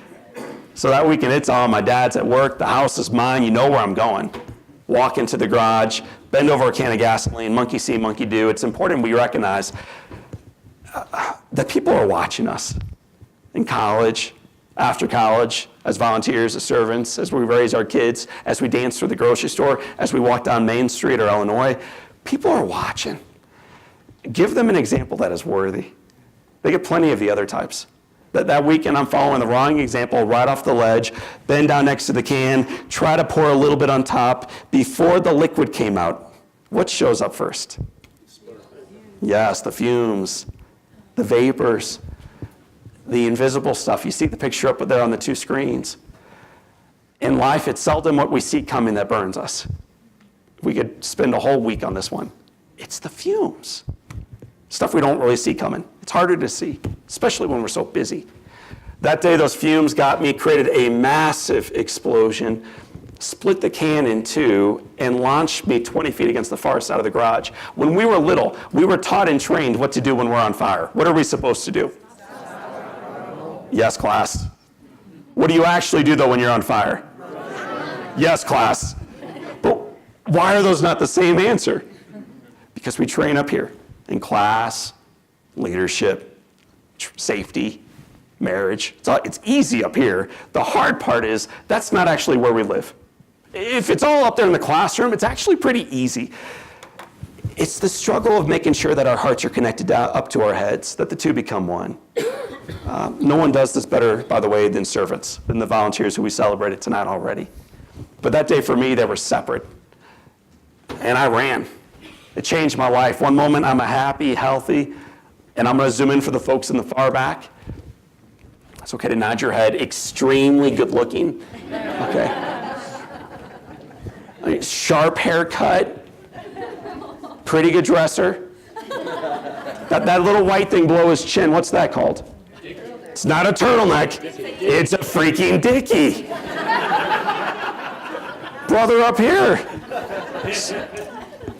So that weekend, it's on. My dad's at work. The house is mine. You know where I'm going. Walk into the garage, bend over a can of gasoline, monkey see, monkey do. It's important we recognize that people are watching us in college, after college, as volunteers, as servants, as we raise our kids, as we dance through the grocery store, as we walk down Main Street or Illinois. People are watching. Give them an example that is worthy. They get plenty of the other types. That weekend, I'm following the wrong example right off the ledge, bend down next to the can, try to pour a little bit on top. Before the liquid came out, what shows up first? Yes, the fumes, the vapors, the invisible stuff. You see the picture up there on the 2 screens. In life, it's seldom what we see coming that burns us. We could spend a whole week on this one. It's the fumes. Stuff we don't really see coming. It's harder to see, especially when we're so busy. That day, those fumes got me, created a massive explosion, split the can in 2, and launched me 20 feet against the far side of the garage. When we were little, we were taught and trained what to do when we're on fire. What are we supposed to do? Yes, class. What do you actually do, though, when you're on fire? Yes, class. But why are those not the same answer? Because we train up here in class, leadership, safety, marriage. It's easy up here. The hard part is that's not actually where we live. If it's all up there in the classroom, it's actually pretty easy. It's the struggle of making sure that our hearts are connected up to our heads, that the two become one. No one does this better, by the way, than servants, than the volunteers who we celebrated tonight already. But that day for me, they were separate. And I ran. It changed my life. One moment I'm a happy, healthy, and I'm going to zoom in for the folks in the far back. It's okay to nod your head. Extremely good looking. Okay. I mean, sharp haircut. Pretty good dresser. That little white thing below his chin, what's that called? It's not a turtleneck. It's a freaking dickie. Brother up here.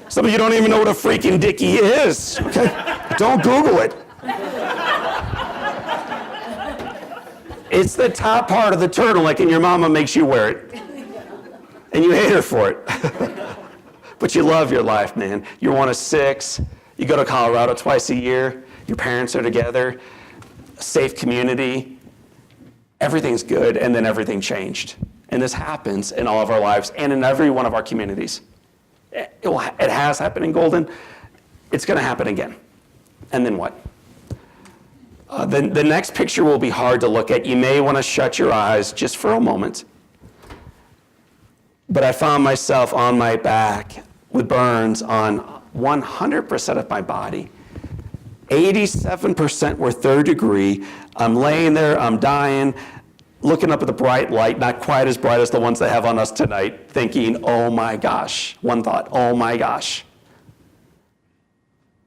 Some of you don't even know what a freaking dickie is. Okay? Don't Google it. It's the top part of the turtleneck, and your mama makes you wear it. And you hate her for it. But you love your life, man. You're one of 6. You go to Colorado twice a year. Your parents are together. A safe community. Everything's good, and then everything changed. And this happens in all of our lives and in every one of our communities. It has happened in Golden. It's going to happen again. And then what? The next picture will be hard to look at. You may want to shut your eyes just for a moment. But I found myself on my back with burns on 100% of my body. 87% were 3rd degree. I'm laying there, I'm dying, looking up at the bright light, not quite as bright as the ones they have on us tonight, thinking, oh my gosh. One thought, oh my gosh.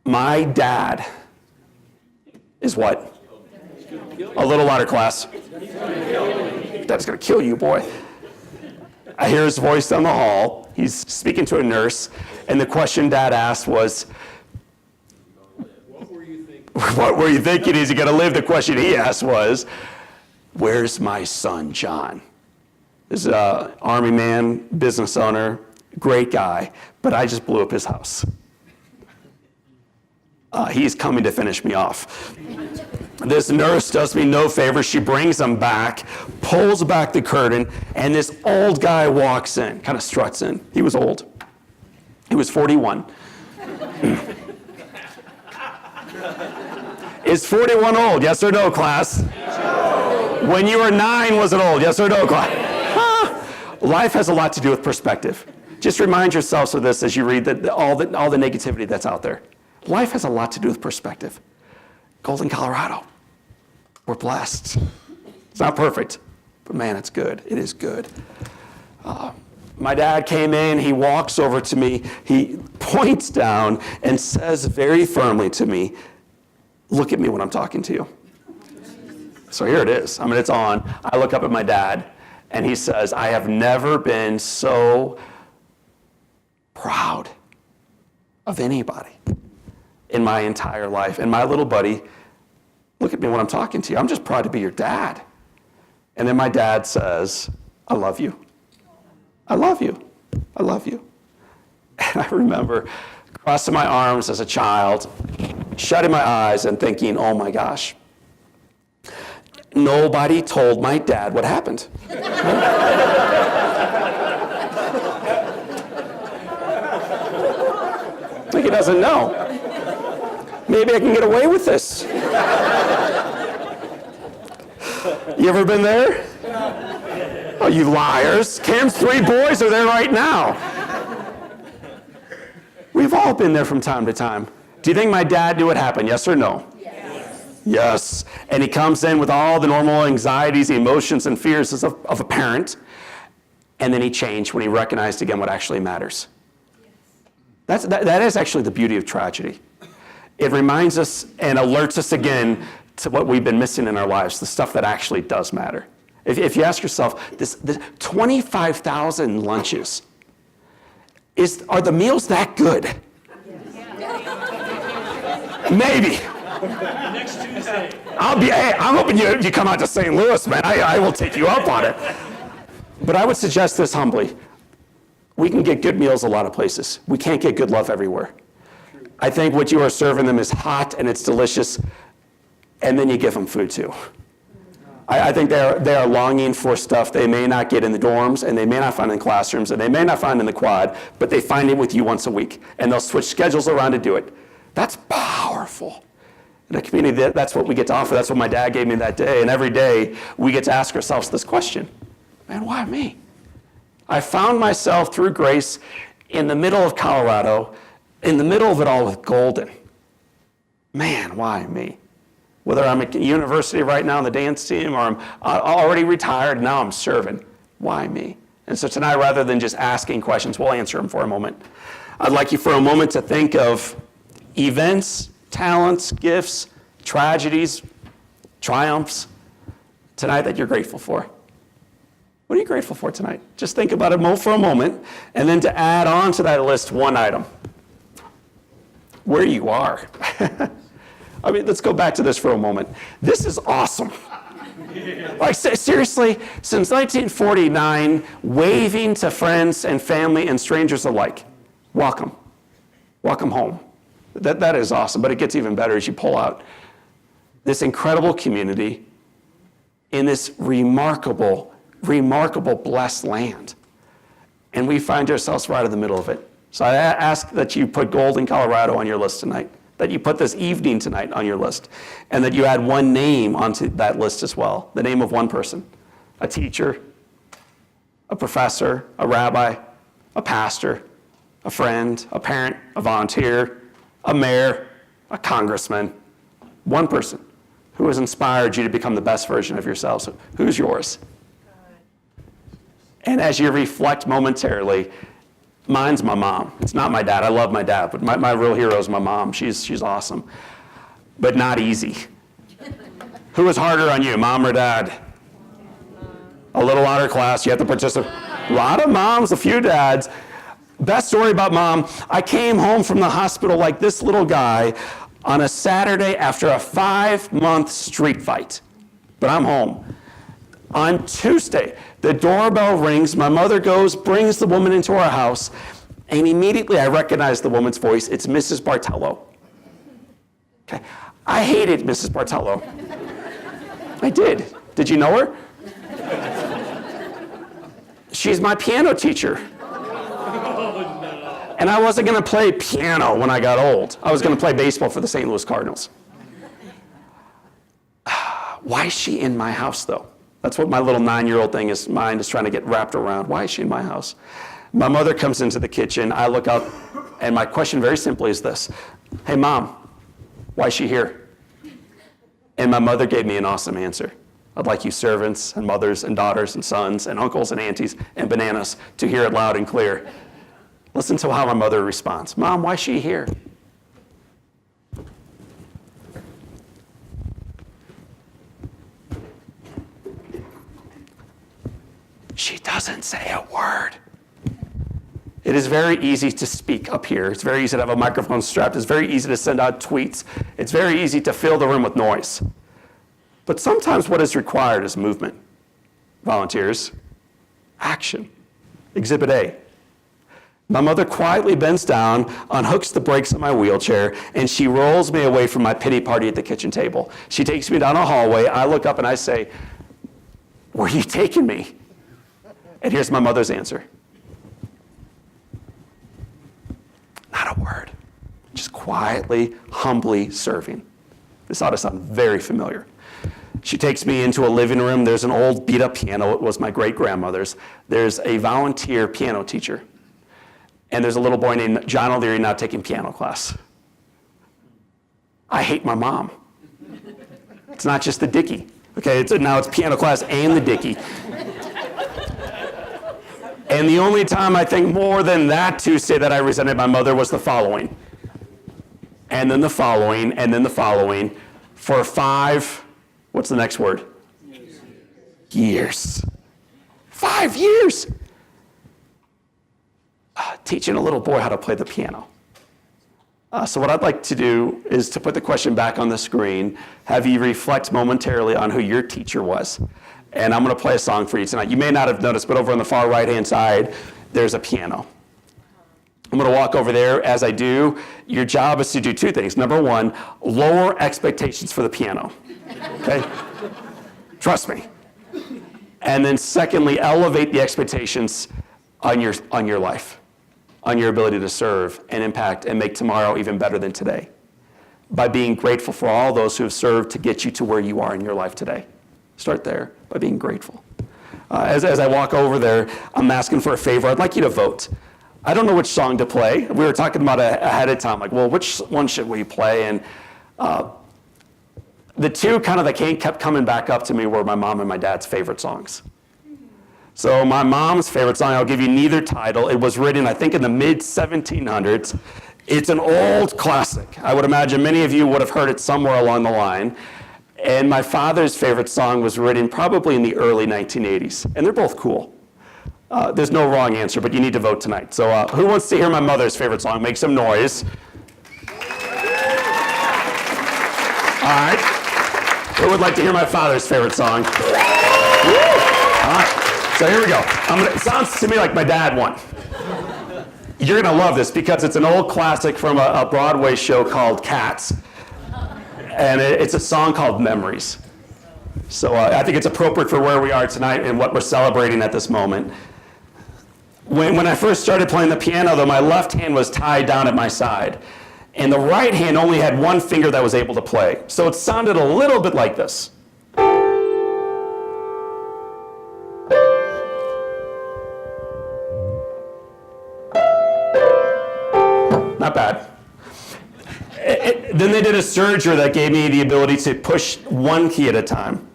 My dad is what? A little louder, class. Dad's gonna kill you, boy. I hear his voice down the hall. He's speaking to a nurse, and the question Dad asked was, what were you thinking? Is he gonna live? The question he asked was, where's my son, John? This is an Army man, business owner, great guy, but I just blew up his house. He's coming to finish me off. This nurse does me no favor. She brings him back, pulls back the curtain, and this old guy walks in, kind of struts in. He was old. He was 41. Is 41 old? Yes or no, class? No. When you were 9, was it old? Yes or no, class? Life has a lot to do with perspective. Just remind yourselves of this as you read all the negativity that's out there. Life has a lot to do with perspective. Golden, Colorado. We're blessed. It's not perfect, but man, it's good. It is good. My dad came in, he walks over to me, he points down and says very firmly to me, look at me when I'm talking to you. So here it is. I mean, it's on. I look up at my dad, and he says, I have never been so proud of anybody in my entire life. And my little buddy, look at me when I'm talking to you. I'm just proud to be your dad. And then my dad says, I love you. I love you. I love you. And I remember crossing my arms as a child, shutting my eyes and thinking, oh my gosh, nobody told my dad what happened. Like he doesn't know. Maybe I can get away with this. You ever been there? Oh, you liars. Cam's 3 boys are there right now. We've all been there from time to time. Do you think my dad knew what happened? Yes or no? Yes. Yes. And he comes in with all the normal anxieties, emotions, and fears of a parent. And then he changed when he recognized again what actually matters. That is actually the beauty of tragedy. It reminds us and alerts us again to what we've been missing in our lives, the stuff that actually does matter. If you ask yourself, this 25,000 lunches, are the meals that good? Maybe. Next Tuesday. I'm hoping you come out to St. Louis, man. I will take you up on it. But I would suggest this humbly. We can get good meals a lot of places. We can't get good love everywhere. I think what you are serving them is hot and it's delicious, and then you give them food too. I think they are longing for stuff they may not get in the dorms, and they may not find in classrooms, and they may not find in the quad, but they find it with you once a week, and they'll switch schedules around to do it. That's powerful. In a community, that's what we get to offer. That's what my dad gave me that day, and every day we get to ask ourselves this question, man, why me? I found myself through grace in the middle of Colorado, in the middle of it all with Golden. Man, why me? Whether I'm at university right now on the dance team or I'm already retired and now I'm serving, why me? And so tonight, rather than just asking questions, we'll answer them for a moment. I'd like you for a moment to think of events, talents, gifts, tragedies, triumphs tonight that you're grateful for. What are you grateful for tonight? Just think about it for a moment, and then to add on to that list one item. Where you are. I mean, let's go back to this for a moment. This is awesome. Like, seriously, since 1949, waving to friends and family and strangers alike. Welcome. Welcome home. That is awesome, but it gets even better as you pull out this incredible community in this remarkable blessed land. And we find ourselves right in the middle of it. So I ask that you put Golden, Colorado on your list tonight, that you put this evening tonight on your list, and that you add one name onto that list as well, the name of one person, a teacher, a professor, a rabbi, a pastor, a friend, a parent, a volunteer, a mayor, a congressman, one person who has inspired you to become the best version of yourself. So who's yours? And as you reflect momentarily, mine's my mom. It's not my dad. I love my dad, but my real hero is my mom. She's awesome, but not easy. Who is harder on you, mom or dad? A little outer class. You have to participate. A lot of moms, a few dads. Best story about mom, I came home from the hospital like this little guy on a Saturday after a 5-month street fight, but I'm home. On Tuesday, the doorbell rings, my mother goes, brings the woman into our house, and immediately I recognize the woman's voice. It's Mrs. Bartello. Okay. I hated Mrs. Bartello. I did. Did you know her? She's my piano teacher. And I wasn't going to play piano when I got old. I was going to play baseball for the St. Louis Cardinals. Why is she in my house, though? That's what my little 9-year-old mind is trying to get wrapped around. Why is she in my house? My mother comes into the kitchen. I look up, and my question very simply is this. Hey, Mom, why is she here? And my mother gave me an awesome answer. I'd like you servants and mothers and daughters and sons and uncles and aunties and bananas to hear it loud and clear. Listen to how my mother responds. Mom, why is she here? She doesn't say a word. It is very easy to speak up here. It's very easy to have a microphone strapped. It's very easy to send out tweets. It's very easy to fill the room with noise. But sometimes what is required is movement. Volunteers, action. Exhibit A. My mother quietly bends down, unhooks the brakes on my wheelchair, and she rolls me away from my pity party at the kitchen table. She takes me down a hallway. I look up and I say, "Where are you taking me?" And here's my mother's answer. Not a word. Just quietly, humbly serving. This ought to sound very familiar. She takes me into a living room. There's an old beat-up piano. It was my great-grandmother's. There's a volunteer piano teacher. And there's a little boy named John O'Leary now taking piano class. I hate my mom. It's not just the Dickie. Okay, now it's piano class and the Dickie. And the only time I think more than that Tuesday that I resented my mother was the following. And then the following, and then the following. For 5, what's the next word? Years. 5 years. Teaching a little boy how to play the piano. So what I'd like to do is to put the question back on the screen, have you reflect momentarily on who your teacher was. And I'm going to play a song for you tonight. You may not have noticed, but over on the far right-hand side, there's a piano. I'm going to walk over there. As I do, your job is to do 2 things. Number 1, lower expectations for the piano. Okay? Trust me. And then secondly, elevate the expectations on your life, on your ability to serve and impact and make tomorrow even better than today by being grateful for all those who have served to get you to where you are in your life today. Start there by being grateful. As I walk over there, I'm asking for a favor. I'd like you to vote. I don't know which song to play. We were talking about it ahead of time, like, well, which one should we play? And the 2 kind of that kept coming back up to me were my mom and my dad's favorite songs. So my mom's favorite song, I'll give you neither title. It was written, I think, in the mid-1700s. It's an old classic. I would imagine many of you would have heard it somewhere along the line. And my father's favorite song was written probably in the early 1980s. And they're both cool. There's no wrong answer, but you need to vote tonight. So who wants to hear my mother's favorite song? Make some noise. All right. Who would like to hear my father's favorite song? All right. So here we go. It sounds to me like my dad won. You're going to love this because it's an old classic from a Broadway show called Cats. And it's a song called Memories. So I think it's appropriate for where we are tonight and what we're celebrating at this moment. When I first started playing the piano, though, my left hand was tied down at my side. And the right hand only had 1 finger that was able to play. So it sounded a little bit like this. Not bad. Then they did a surgery that gave me the ability to push 1 key at a time.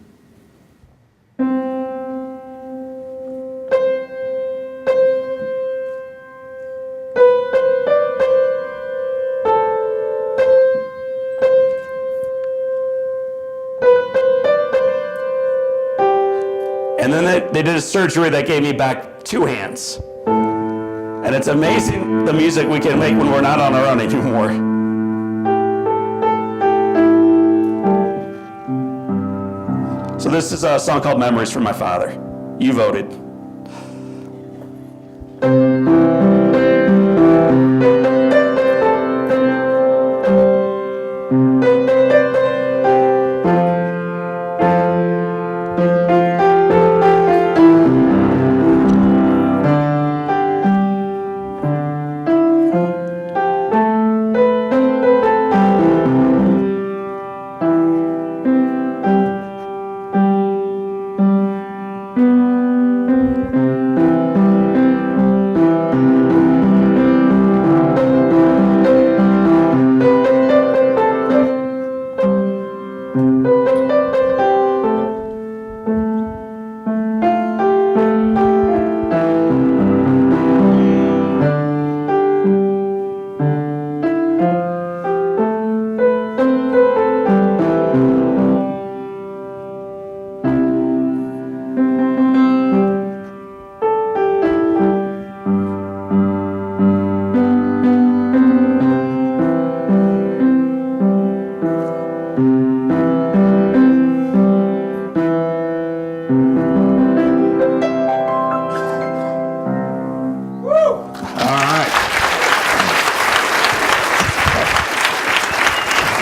And then they did a surgery that gave me back 2 hands. And it's amazing the music we can make when we're not on our own anymore. So this is a song called Memories from my father. You voted.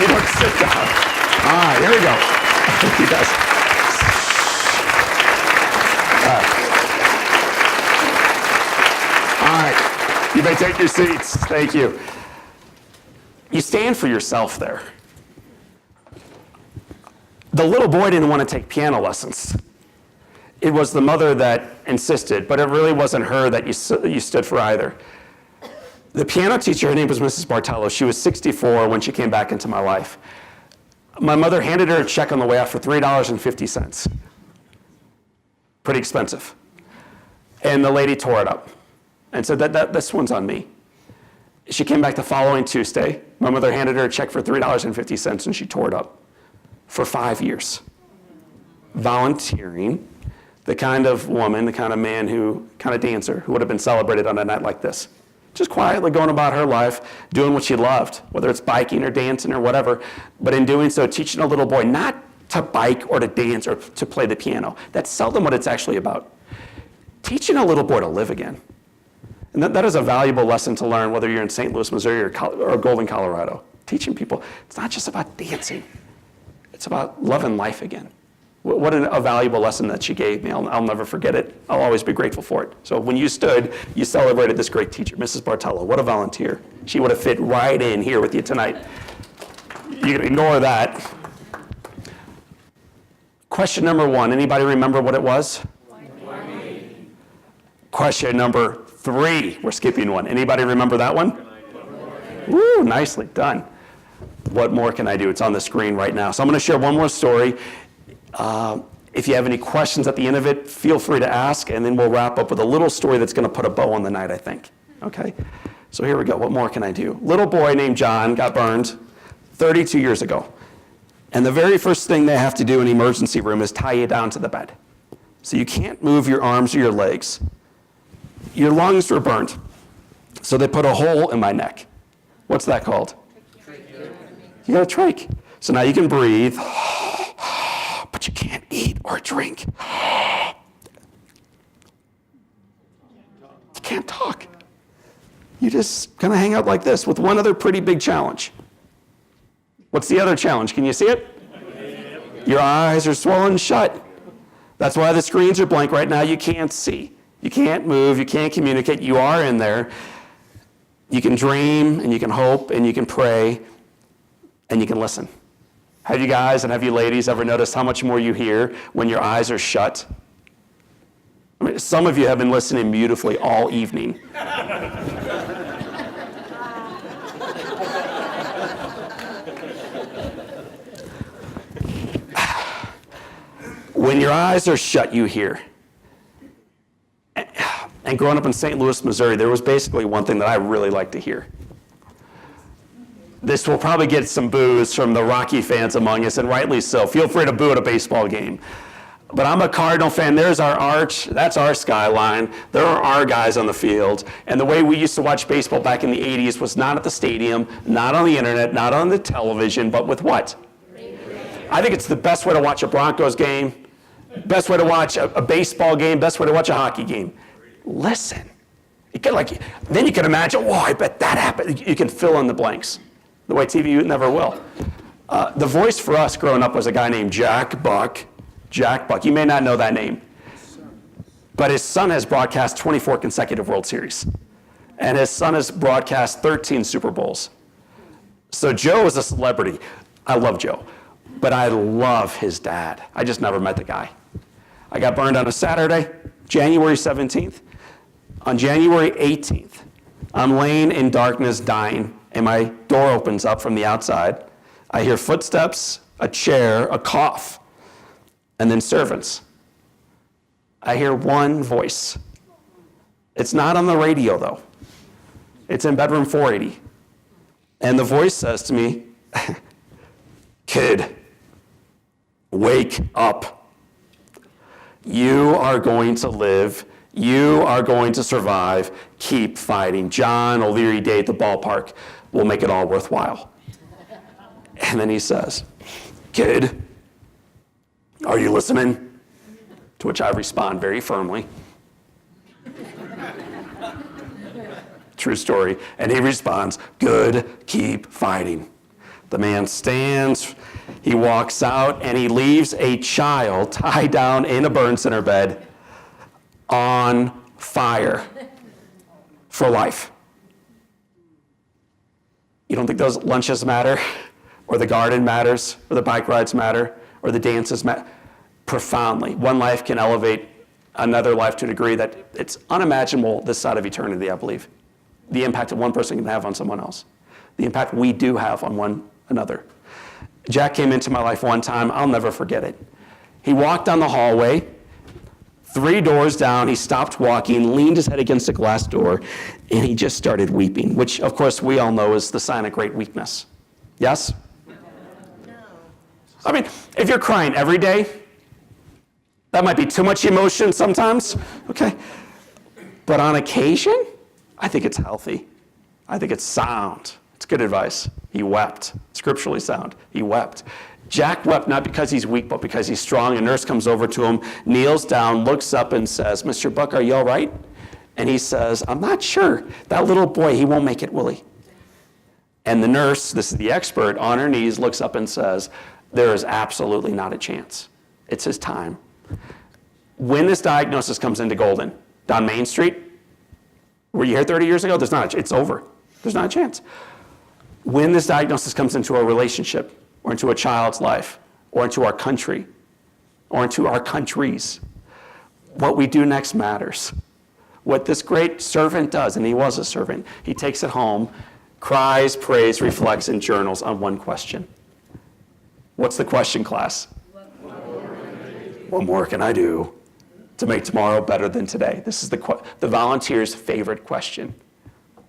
You don't sit down. All right, here we go. You guys. All right, you may take your seats. Thank you. You stand for yourself there. The little boy didn't want to take piano lessons. It was the mother that insisted, but it really wasn't her that you stood for either. The piano teacher, her name was Mrs. Bartello. She was 64 when she came back into my life. My mother handed her a check on the way out for $3.50. Pretty expensive. And the lady tore it up and said, this one's on me. She came back the following Tuesday. My mother handed her a check for $3.50 and she tore it up for 5 years. Volunteering, the kind of woman, the kind of man who, kind of dancer, who would have been celebrated on a night like this. Just quietly going about her life, doing what she loved, whether it's biking or dancing or whatever, but in doing so, teaching a little boy not to bike or to dance or to play the piano. That's seldom what it's actually about. Teaching a little boy to live again. And that is a valuable lesson to learn, whether you're in St. Louis, Missouri or Golden, Colorado. Teaching people, it's not just about dancing. It's about loving life again. What a valuable lesson that she gave me. I'll never forget it. I'll always be grateful for it. So when you stood, you celebrated this great teacher, Mrs. Bartello. What a volunteer. She would have fit right in here with you tonight. You can ignore that. Question number 1, anybody remember what it was? Question number 3, we're skipping one. Anybody remember that one? Woo, nicely done. What more can I do? It's on the screen right now. So I'm going to share one more story. If you have any questions at the end of it, feel free to ask, and then we'll wrap up with a little story that's going to put a bow on the night, I think. Okay? So here we go. What more can I do? Little boy named John got burned 32 years ago. And the very first thing they have to do in the emergency room is tie you down to the bed. So you can't move your arms or your legs. Your lungs were burned. So they put a hole in my neck. What's that called? You got a trach. So now you can breathe, but you can't eat or drink. You can't talk. You just kind of hang out like this with one other pretty big challenge. What's the other challenge? Can you see it? Your eyes are swollen shut. That's why the screens are blank right now. You can't see. You can't move. You can't communicate. You are in there. You can dream, and you can hope, and you can pray, and you can listen. Have you guys and have you ladies ever noticed how much more you hear when your eyes are shut? I mean, some of you have been listening beautifully all evening. When your eyes are shut, you hear. And growing up in St. Louis, Missouri, there was basically one thing that I really liked to hear. This will probably get some boos from the Rocky fans among us, and rightly so. Feel free to boo at a baseball game. But I'm a Cardinal fan. There's our arch. That's our skyline. There are our guys on the field. And the way we used to watch baseball back in the 80s was not at the stadium, not on the internet, not on the television, but with what? I think it's the best way to watch a Broncos game, best way to watch a baseball game, best way to watch a hockey game. Listen. Then you can imagine, I bet that happened. You can fill in the blanks. The way TV never will. The voice for us growing up was a guy named Jack Buck. Jack Buck. You may not know that name. But his son has broadcast 24 consecutive World Series. And his son has broadcast 13 Super Bowls. So Joe is a celebrity. I love Joe. But I love his dad. I just never met the guy. I got burned on a Saturday, January 17th. On January 18th, I'm laying in darkness dying, and my door opens up from the outside. I hear footsteps, a chair, a cough, and then servants. I hear one voice. It's not on the radio, though. It's in bedroom 480. And the voice says to me, "Kid, wake up. You are going to live. You are going to survive. Keep fighting. John O'Leary Day at the ballpark will make it all worthwhile." And then he says, "Kid, are you listening?" To which I respond very firmly. True story. And he responds, "Good, keep fighting." The man stands, he walks out, and he leaves a child tied down in a burn center bed on fire for life. You don't think those lunches matter, or the garden matters, or the bike rides matter, or the dances matter? Profoundly. One life can elevate another life to a degree that it's unimaginable this side of eternity, I believe. The impact that one person can have on someone else. The impact we do have on one another. Jack came into my life one time, I'll never forget it. He walked down the hallway, 3 doors down, he stopped walking, leaned his head against a glass door, and he just started weeping, which of course we all know is the sign of great weakness. Yes? No. I mean, if you're crying every day, that might be too much emotion sometimes, okay? But on occasion, I think it's healthy. I think it's sound. It's good advice. He wept. Scripturally sound. He wept. Jack wept not because he's weak, but because he's strong. A nurse comes over to him, kneels down, looks up and says, "Mr. Buck, are you all right?" And he says, "I'm not sure. That little boy, he won't make it, will he?" And the nurse, this is the expert, on her knees, looks up and says, "There is absolutely not a chance. It's his time." When this diagnosis comes into Golden, down Main Street, were you here 30 years ago? It's over. There's not a chance. When this diagnosis comes into a relationship, or into a child's life, or into our country, or into our countries, what we do next matters. What this great servant does, and he was a servant, he takes it home, cries, prays, reflects, and journals on one question. What's the question, class? What more can I do to make tomorrow better than today? This is the volunteer's favorite question.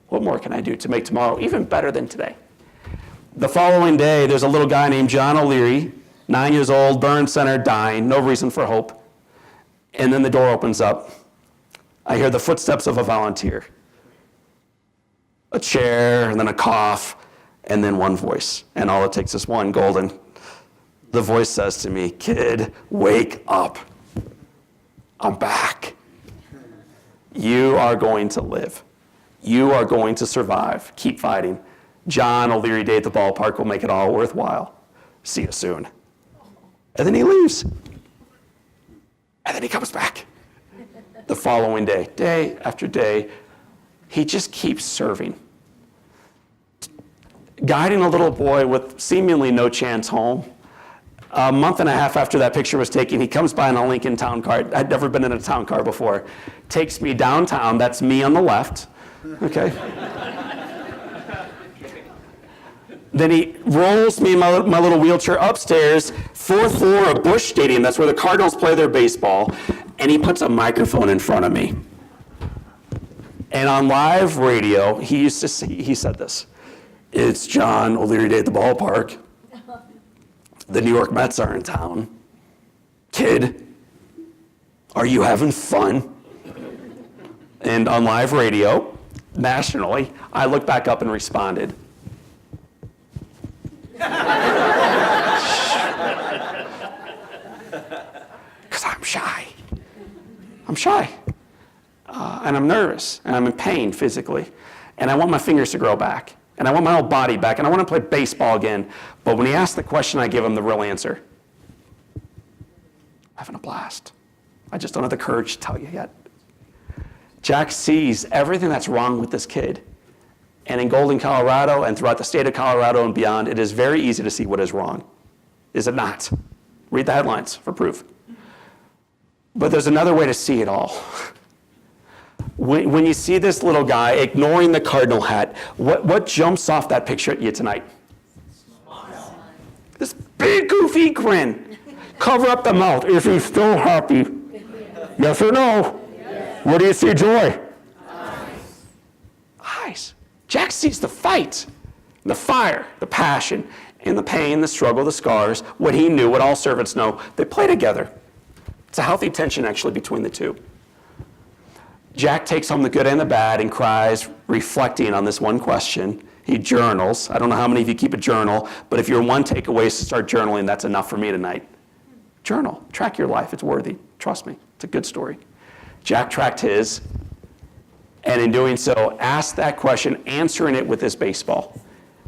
What more can I do to make tomorrow even better than today? The following day, there's a little guy named John O'Leary, 9 years old, burn center, dying, no reason for hope. And then the door opens up. I hear the footsteps of a volunteer. A chair, and then a cough, and then one voice. And all it takes is one, Golden. The voice says to me, "Kid, wake up. I'm back. You are going to live. You are going to survive. Keep fighting. John O'Leary Day at the ballpark will make it all worthwhile. See you soon." And then he leaves. And then he comes back. The following day, day after day, he just keeps serving. Guiding a little boy with seemingly no chance home. A month and a half after that picture was taken, he comes by in a Lincoln town car. I'd never been in a town car before. Takes me downtown. That's me on the left. Okay. Then he rolls me in my little wheelchair upstairs, 4th floor of Busch Stadium. That's where the Cardinals play their baseball. And he puts a microphone in front of me. And on live radio, he said this. "It's John O'Leary Day at the ballpark. The New York Mets are in town. Kid, are you having fun?" And on live radio, nationally, I looked back up and responded. Because I'm shy. I'm shy. And I'm nervous. And I'm in pain physically. And I want my fingers to grow back. And I want my whole body back. And I want to play baseball again. But when he asked the question, I give him the real answer. I'm having a blast. I just don't have the courage to tell you yet. Jack sees everything that's wrong with this kid. And in Golden, Colorado, and throughout the state of Colorado and beyond, it is very easy to see what is wrong. Is it not? Read the headlines for proof. But there's another way to see it all. When you see this little guy ignoring the cardinal hat, what jumps off that picture at you tonight? Smile. This big goofy grin. Cover up the mouth. Is he still happy? Yes or no? Yes. What do you see, Joy? Eyes. Jack sees the fight, the fire, the passion, and the pain, the struggle, the scars, what he knew, what all servants know. They play together. It's a healthy tension, actually, between the two. Jack takes home the good and the bad and cries, reflecting on this one question. He journals. I don't know how many of you keep a journal, but if your one takeaway is to start journaling, that's enough for me tonight. Journal. Track your life. It's worthy. Trust me. It's a good story. Jack tracked his, and in doing so, asked that question, answering it with his baseball.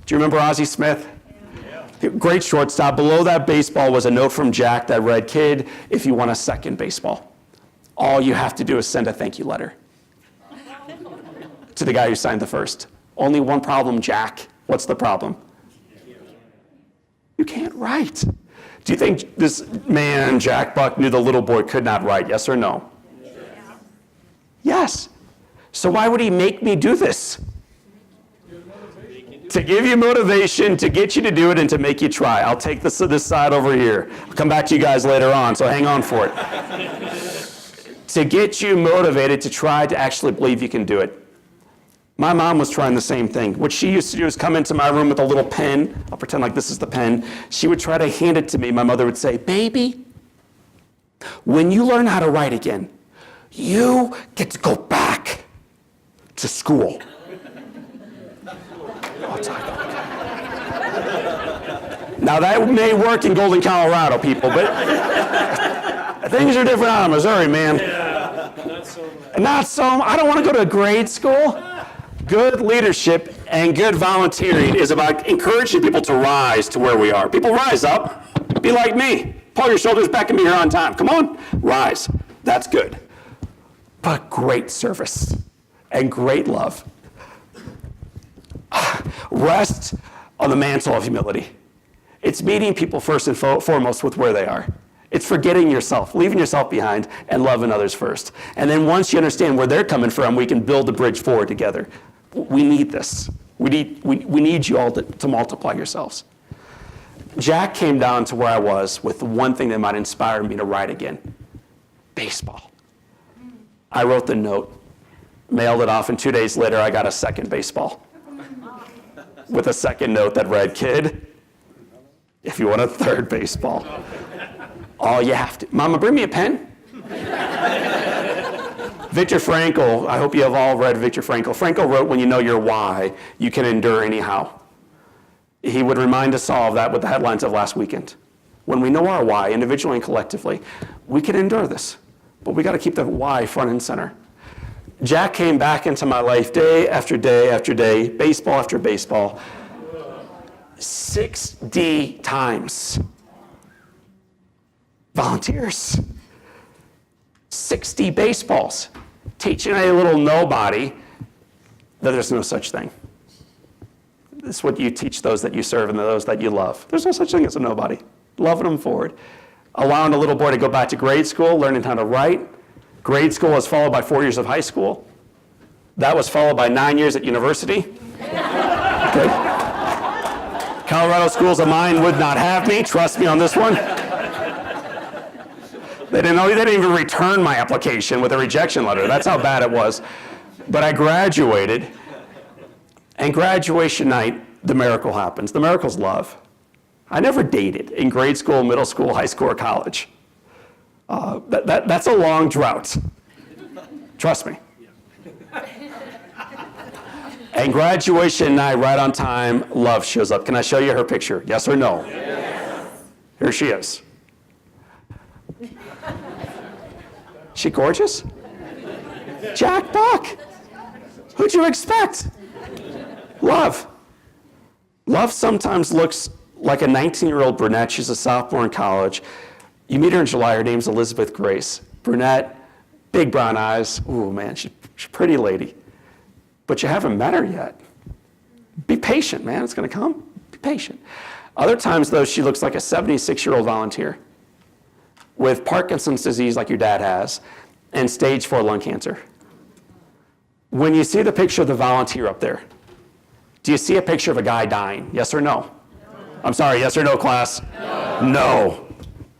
Do you remember Ozzie Smith? Great shortstop. Below that baseball was a note from Jack that read, "Kid, if you want a second baseball, all you have to do is send a thank you letter to the guy who signed the first. Only one problem, Jack. What's the problem? You can't write." Do you think this man, Jack Buck, knew the little boy could not write? Yes or no? Yes. So why would he make me do this? To give you motivation, to get you to do it, and to make you try. I'll take this side over here. I'll come back to you guys later on, so hang on for it. To get you motivated to try to actually believe you can do it. My mom was trying the same thing. What she used to do is come into my room with a little pen. I'll pretend like this is the pen. She would try to hand it to me. My mother would say, "Baby, when you learn how to write again, you get to go back to school." Now that may work in Golden, Colorado, people, but things are different out of Missouri, man. Not so. I don't want to go to grade school. Good leadership and good volunteering is about encouraging people to rise to where we are. People rise up. Be like me. Pull your shoulders back and be here on time. Come on, rise. That's good. But great service and great love. Rest on the mantle of humility. It's meeting people first and foremost with where they are. It's forgetting yourself, leaving yourself behind, and loving others first. And then once you understand where they're coming from, we can build the bridge forward together. We need this. We need you all to multiply yourselves. Jack came down to where I was with the one thing that might inspire me to write again: baseball. I wrote the note, mailed it off, and 2 days later I got a second baseball with a second note that read, "Kid, if you want a third baseball, all you have to..." Mama, bring me a pen. Viktor Frankl, I hope you have all read Viktor Frankl. Frankl wrote, "When you know your why, you can endure anyhow." He would remind us all of that with the headlines of last weekend. When we know our why, individually and collectively, we can endure this. But we got to keep the why front and center. Jack came back into my life day after day after day, baseball after baseball, 60 times. Volunteers. 60 baseballs. Teaching a little nobody that there's no such thing. This is what you teach those that you serve and those that you love. There's no such thing as a nobody. Loving them forward. Allowing a little boy to go back to grade school, learning how to write. Grade school was followed by 4 years of high school. That was followed by 9 years at university. Okay. Colorado schools of mine would not have me. Trust me on this one. They didn't even return my application with a rejection letter. That's how bad it was. But I graduated, and graduation night, the miracle happens. The miracle's love. I never dated in grade school, middle school, high school, or college. That's a long drought. Trust me. And graduation night, right on time, love shows up. Can I show you her picture? Yes or no? Yes. Here she is. She gorgeous? Jack Buck. Who'd you expect? Love. Love sometimes looks like a 19-year-old brunette. She's a sophomore in college. You meet her in July. Her name's Elizabeth Grace. Brunette, big brown eyes. Ooh, man, she's a pretty lady. But you haven't met her yet. Be patient, man. It's going to come. Be patient. Other times, though, she looks like a 76-year-old volunteer with Parkinson's disease like your dad has and stage 4 lung cancer. When you see the picture of the volunteer up there, do you see a picture of a guy dying? Yes or no? I'm sorry, yes or no, class? No.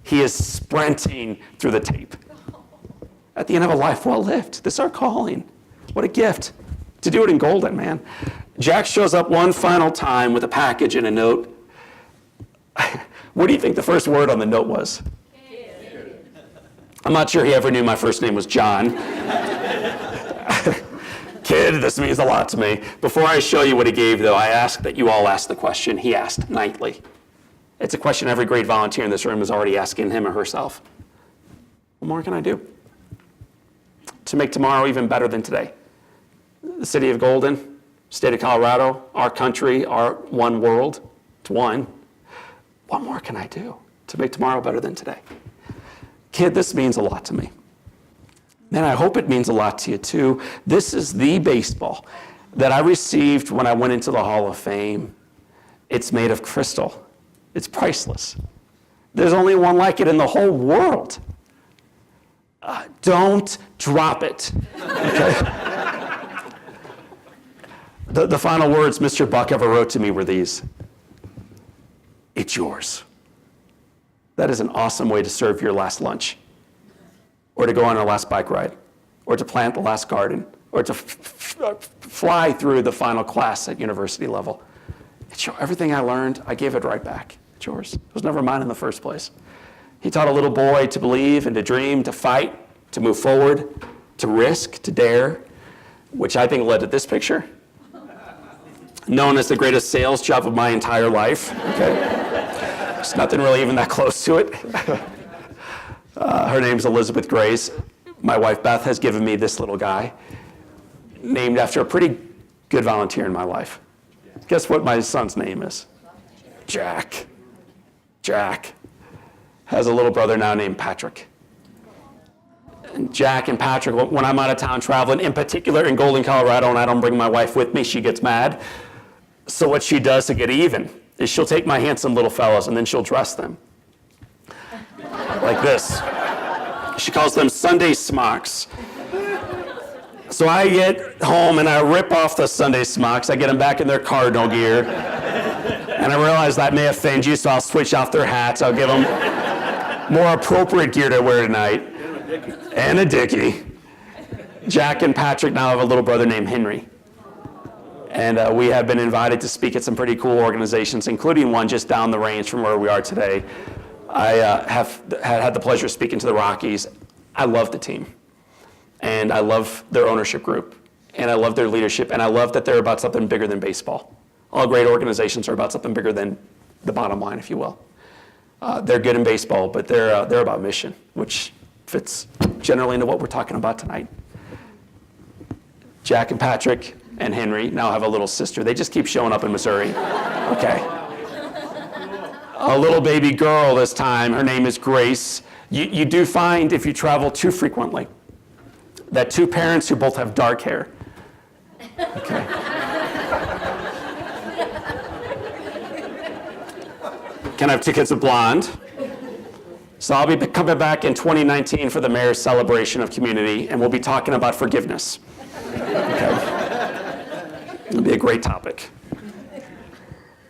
He is sprinting through the tape. At the end of a life well lived. This is our calling. What a gift to do it in Golden, man. Jack shows up one final time with a package and a note. What do you think the first word on the note was? I'm not sure he ever knew my first name was John. Kid, this means a lot to me. Before I show you what he gave, though, I ask that you all ask the question he asked nightly. It's a question every great volunteer in this room is already asking him or herself. What more can I do to make tomorrow even better than today? The city of Golden, state of Colorado, our country, our one world, it's one. what more can I do to make tomorrow better than today? Kid, this means a lot to me. And I hope it means a lot to you too. This is the baseball that I received when I went into the Hall of Fame. It's made of crystal. It's priceless. There's only one like it in the whole world. Don't drop it. Okay? The final words Mr. Buck ever wrote to me were these: it's yours. That is an awesome way to serve your last lunch, or to go on our last bike ride, or to plant the last garden, or to fly through the final class at university level. Everything I learned, I gave it right back. It's yours. It was never mine in the first place. He taught a little boy to believe and to dream, to fight, to move forward, to risk, to dare, which I think led to this picture, known as the greatest sales job of my entire life. Okay? There's nothing really even that close to it. Her name's Elizabeth Grace. My wife Beth has given me this little guy, named after a pretty good volunteer in my life. Guess what my son's name is? Jack. Jack has a little brother now named Patrick. And Jack and Patrick, when I'm out of town traveling, in particular in Golden, Colorado, and I don't bring my wife with me, she gets mad. So what she does to get even is she'll take my handsome little fellas and then she'll dress them like this. She calls them Sunday smocks. So I get home and I rip off the Sunday smocks. I get them back in their cardinal gear. And I realize that may offend you, so I'll switch off their hats. I'll give them more appropriate gear to wear tonight. And a dickie. Jack and Patrick now have a little brother named Henry. And we have been invited to speak at some pretty cool organizations, including one just down the range from where we are today. I have had the pleasure of speaking to the Rockies. I love the team. And I love their ownership group. And I love their leadership. And I love that they're about something bigger than baseball. All great organizations are about something bigger than the bottom line, if you will. They're good in baseball, but they're about mission, which fits generally into what we're talking about tonight. Jack and Patrick and Henry now have a little sister. They just keep showing up in Missouri. Okay. A little baby girl this time. Her name is Grace. You do find, if you travel too frequently, that two parents who both have dark hair. Okay. Can I have two kids with blonde? So I'll be coming back in 2019 for the mayor's celebration of community, and we'll be talking about forgiveness. Okay. It'll be a great topic.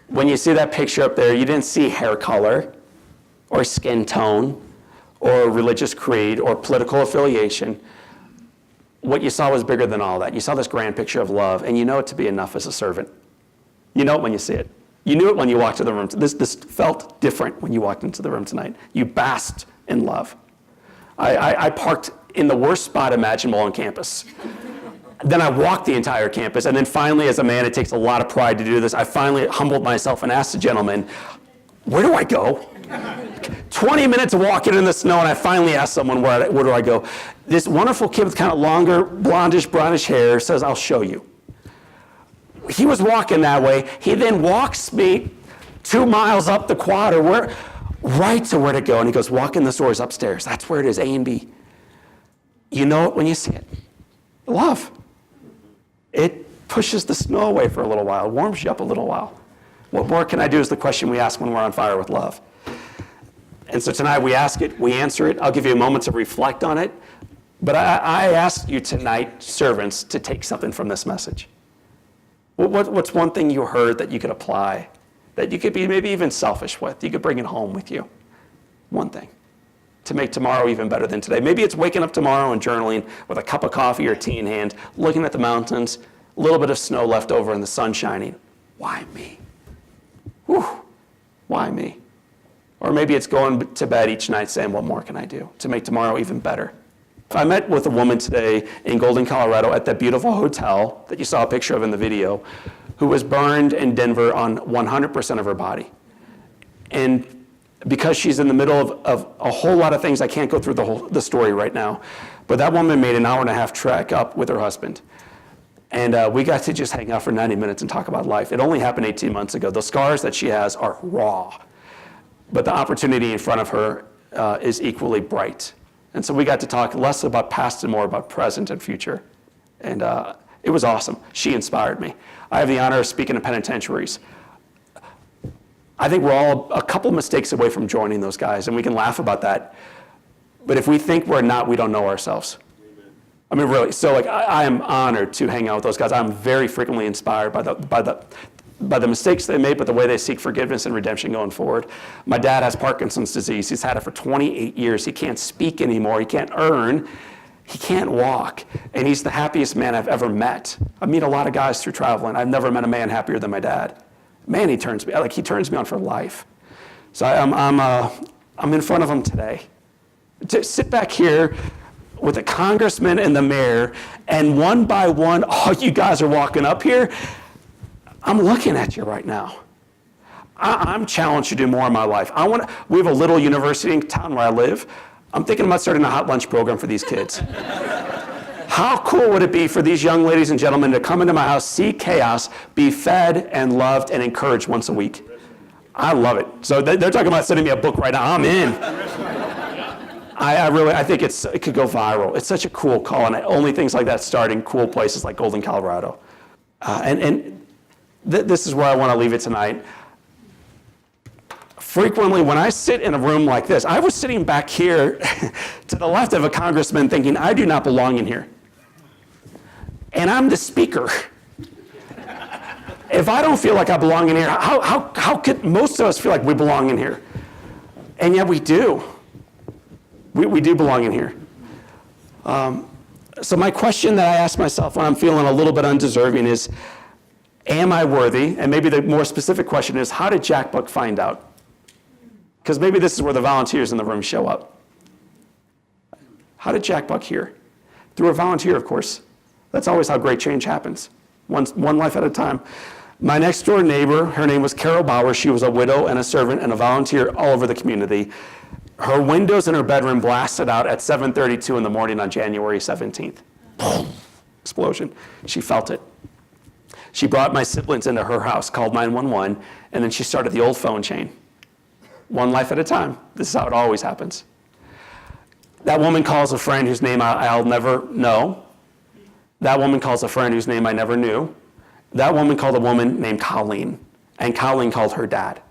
When you see that picture up there, you didn't see hair color or skin tone or religious creed or political affiliation. What you saw was bigger than all that. You saw this grand picture of love, and you know it to be enough as a servant. You know it when you see it. You knew it when you walked to the room. This felt different when you walked into the room tonight. You basked in love. I parked in the worst spot imaginable on campus. Then I walked the entire campus, and then finally, as a man, it takes a lot of pride to do this. I finally humbled myself and asked the gentleman, where do I go? 20 minutes of walking in the snow, and I finally asked someone, where do I go? This wonderful kid with kind of longer, blondish, brownish hair says, I'll show you. He was walking that way. He then walks me 2 miles up the quad, or right to where to go, and he goes, walk in the stores upstairs. That's where it is, A and B. You know it when you see it. Love. It pushes the snow away for a little while, warms you up a little while. What more can I do is the question we ask when we're on fire with love. And so tonight we ask it, we answer it. I'll give you a moment to reflect on it. But I ask you tonight, servants, to take something from this message. What's one thing you heard that you could apply, that you could be maybe even selfish with? You could bring it home with you. One thing to make tomorrow even better than today. Maybe it's waking up tomorrow and journaling with a cup of coffee or tea in hand, looking at the mountains, a little bit of snow left over and the sun shining. Why me? Whew. Why me? Or maybe it's going to bed each night saying, what more can I do to make tomorrow even better? I met with a woman today in Golden, Colorado at that beautiful hotel that you saw a picture of in the video, who was burned in Denver on 100% of her body. And because she's in the middle of a whole lot of things, I can't go through the story right now, but that woman made an 1.5-hour trek up with her husband. And we got to just hang out for 90 minutes and talk about life. It only happened 18 months ago. The scars that she has are raw. but the opportunity in front of her is equally bright. And so we got to talk less about past and more about present and future. And it was awesome. She inspired me. I have the honor of speaking in penitentiaries. I think we're all a couple mistakes away from joining those guys, and we can laugh about that. But if we think we're not, we don't know ourselves. I mean, really. So, like, I am honored to hang out with those guys. I'm very frequently inspired by the mistakes they made, but the way they seek forgiveness and redemption going forward. My dad has Parkinson's disease. He's had it for 28 years. He can't speak anymore. He can't earn. He can't walk. And he's the happiest man I've ever met. I meet a lot of guys through traveling. I've never met a man happier than my dad. Man, he turns me on for life. So I'm in front of him today. To sit back here with the congressman and the mayor, and one by one, all you guys are walking up here. I'm looking at you right now. I'm challenged to do more in my life. We have a little university in town where I live. I'm thinking about starting a hot lunch program for these kids. How cool would it be for these young ladies and gentlemen to come into my house, see chaos, be fed and loved and encouraged once a week? I love it. So they're talking about sending me a book right now. I'm in. I think it could go viral. It's such a cool call, and only things like that start in cool places like Golden, Colorado. This is where I want to leave it tonight. Frequently, when I sit in a room like this, I was sitting back here to the left of a congressman thinking, I do not belong in here. And I'm the speaker. If I don't feel like I belong in here, how could most of us feel like we belong in here? And yet we do. We do belong in here. So my question that I ask myself when I'm feeling a little bit undeserving is, am I worthy? And maybe the more specific question is, how did Jack Buck find out? Because maybe this is where the volunteers in the room show up. How did Jack Buck hear? Through a volunteer, of course. That's always how great change happens, one life at a time. My next door neighbor, her name was Carol Bauer. She was a widow and a servant and a volunteer all over the community. Her windows in her bedroom blasted out at 7:32 in the morning on January 17th. Explosion. She felt it. She brought my siblings into her house, called 911, and then she started the old phone chain. One life at a time. This is how it always happens. That woman calls a friend whose name I'll never know. That woman calls a friend whose name I never knew. That woman called a woman named Colleen, and Colleen called her dad.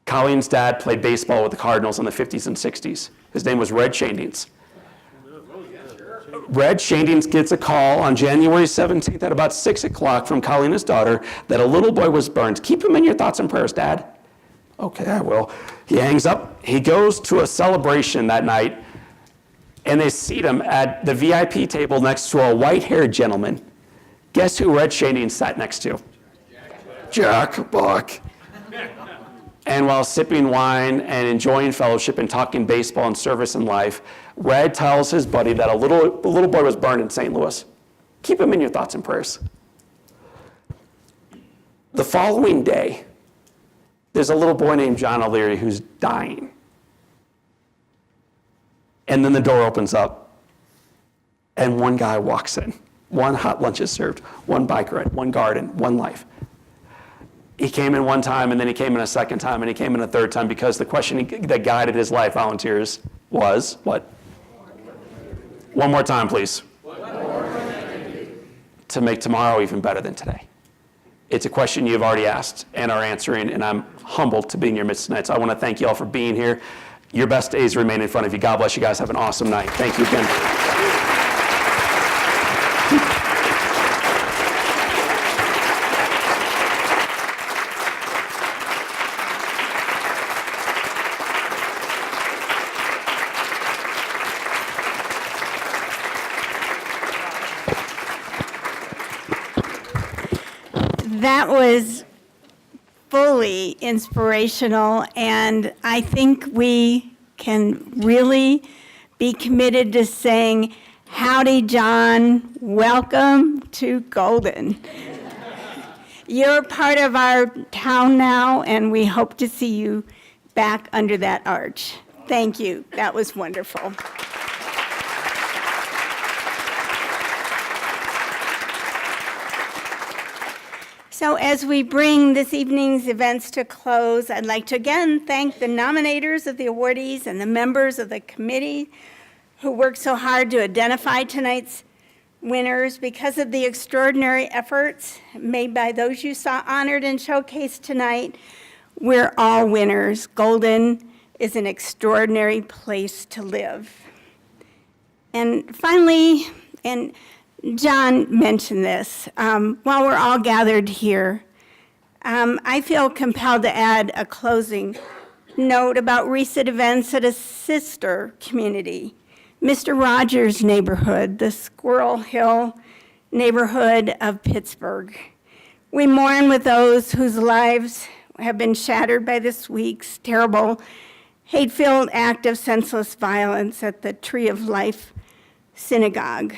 Colleen's dad played baseball with the Cardinals in the 50s and 60s. His name was Red Shandings. Red Shandings gets a call on January 17th at about 6 o'clock from Colleen, his daughter, that a little boy was burned. Keep him in your thoughts and prayers, Dad. Okay, I will. He hangs up. He goes to a celebration that night, and they seat him at the VIP table next to a white-haired gentleman. Guess who Red Shandings sat next to? Jack Buck. And while sipping wine and enjoying fellowship and talking baseball and service and life, Red tells his buddy that a little boy was burned in St. Louis. Keep him in your thoughts and prayers. The following day, there's a little boy named John O'Leary who's dying. And then the door opens up, and one guy walks in. One hot lunch is served, one bike ride, one garden, one life. He came in one time, and then he came in a second time, and he came in a third time because the question that guided his life, volunteers, was what? One more time, please. To make tomorrow even better than today. It's a question you've already asked and are answering, and I'm humbled to be in your midst tonight. So I want to thank you all for being here. Your best days remain in front of you. God bless you guys. Have an awesome night. Thank you again. That was fully inspirational, and I think we can really be committed to saying, howdy, John, welcome to Golden. You're part of our town now, and we hope to see you back under that arch. Thank you. That was wonderful. So as we bring this evening's events to close, I'd like to again thank the nominators of the awardees and the members of the committee who worked so hard to identify tonight's winners. Because of the extraordinary efforts made by those you saw honored and showcased tonight, we're all winners. Golden is an extraordinary place to live. And finally, and John mentioned this, while we're all gathered here, I feel compelled to add a closing note about recent events at a sister community, Mr. Rogers' neighborhood, the Squirrel Hill neighborhood of Pittsburgh. We mourn with those whose lives have been shattered by this week's terrible, hate-filled act of senseless violence at the Tree of Life Synagogue.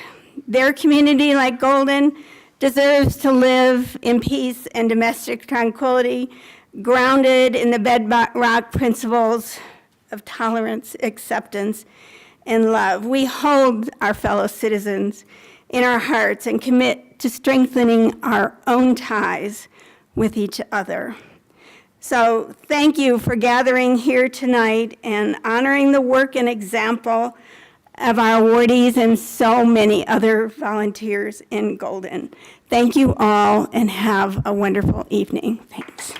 Their community, like Golden, deserves to live in peace and domestic tranquility, grounded in the bedrock principles of tolerance, acceptance, and love. We hold our fellow citizens in our hearts and commit to strengthening our own ties with each other. So thank you for gathering here tonight and honoring the work and example of our awardees and so many other volunteers in Golden. Thank you all and have a wonderful evening. Thanks.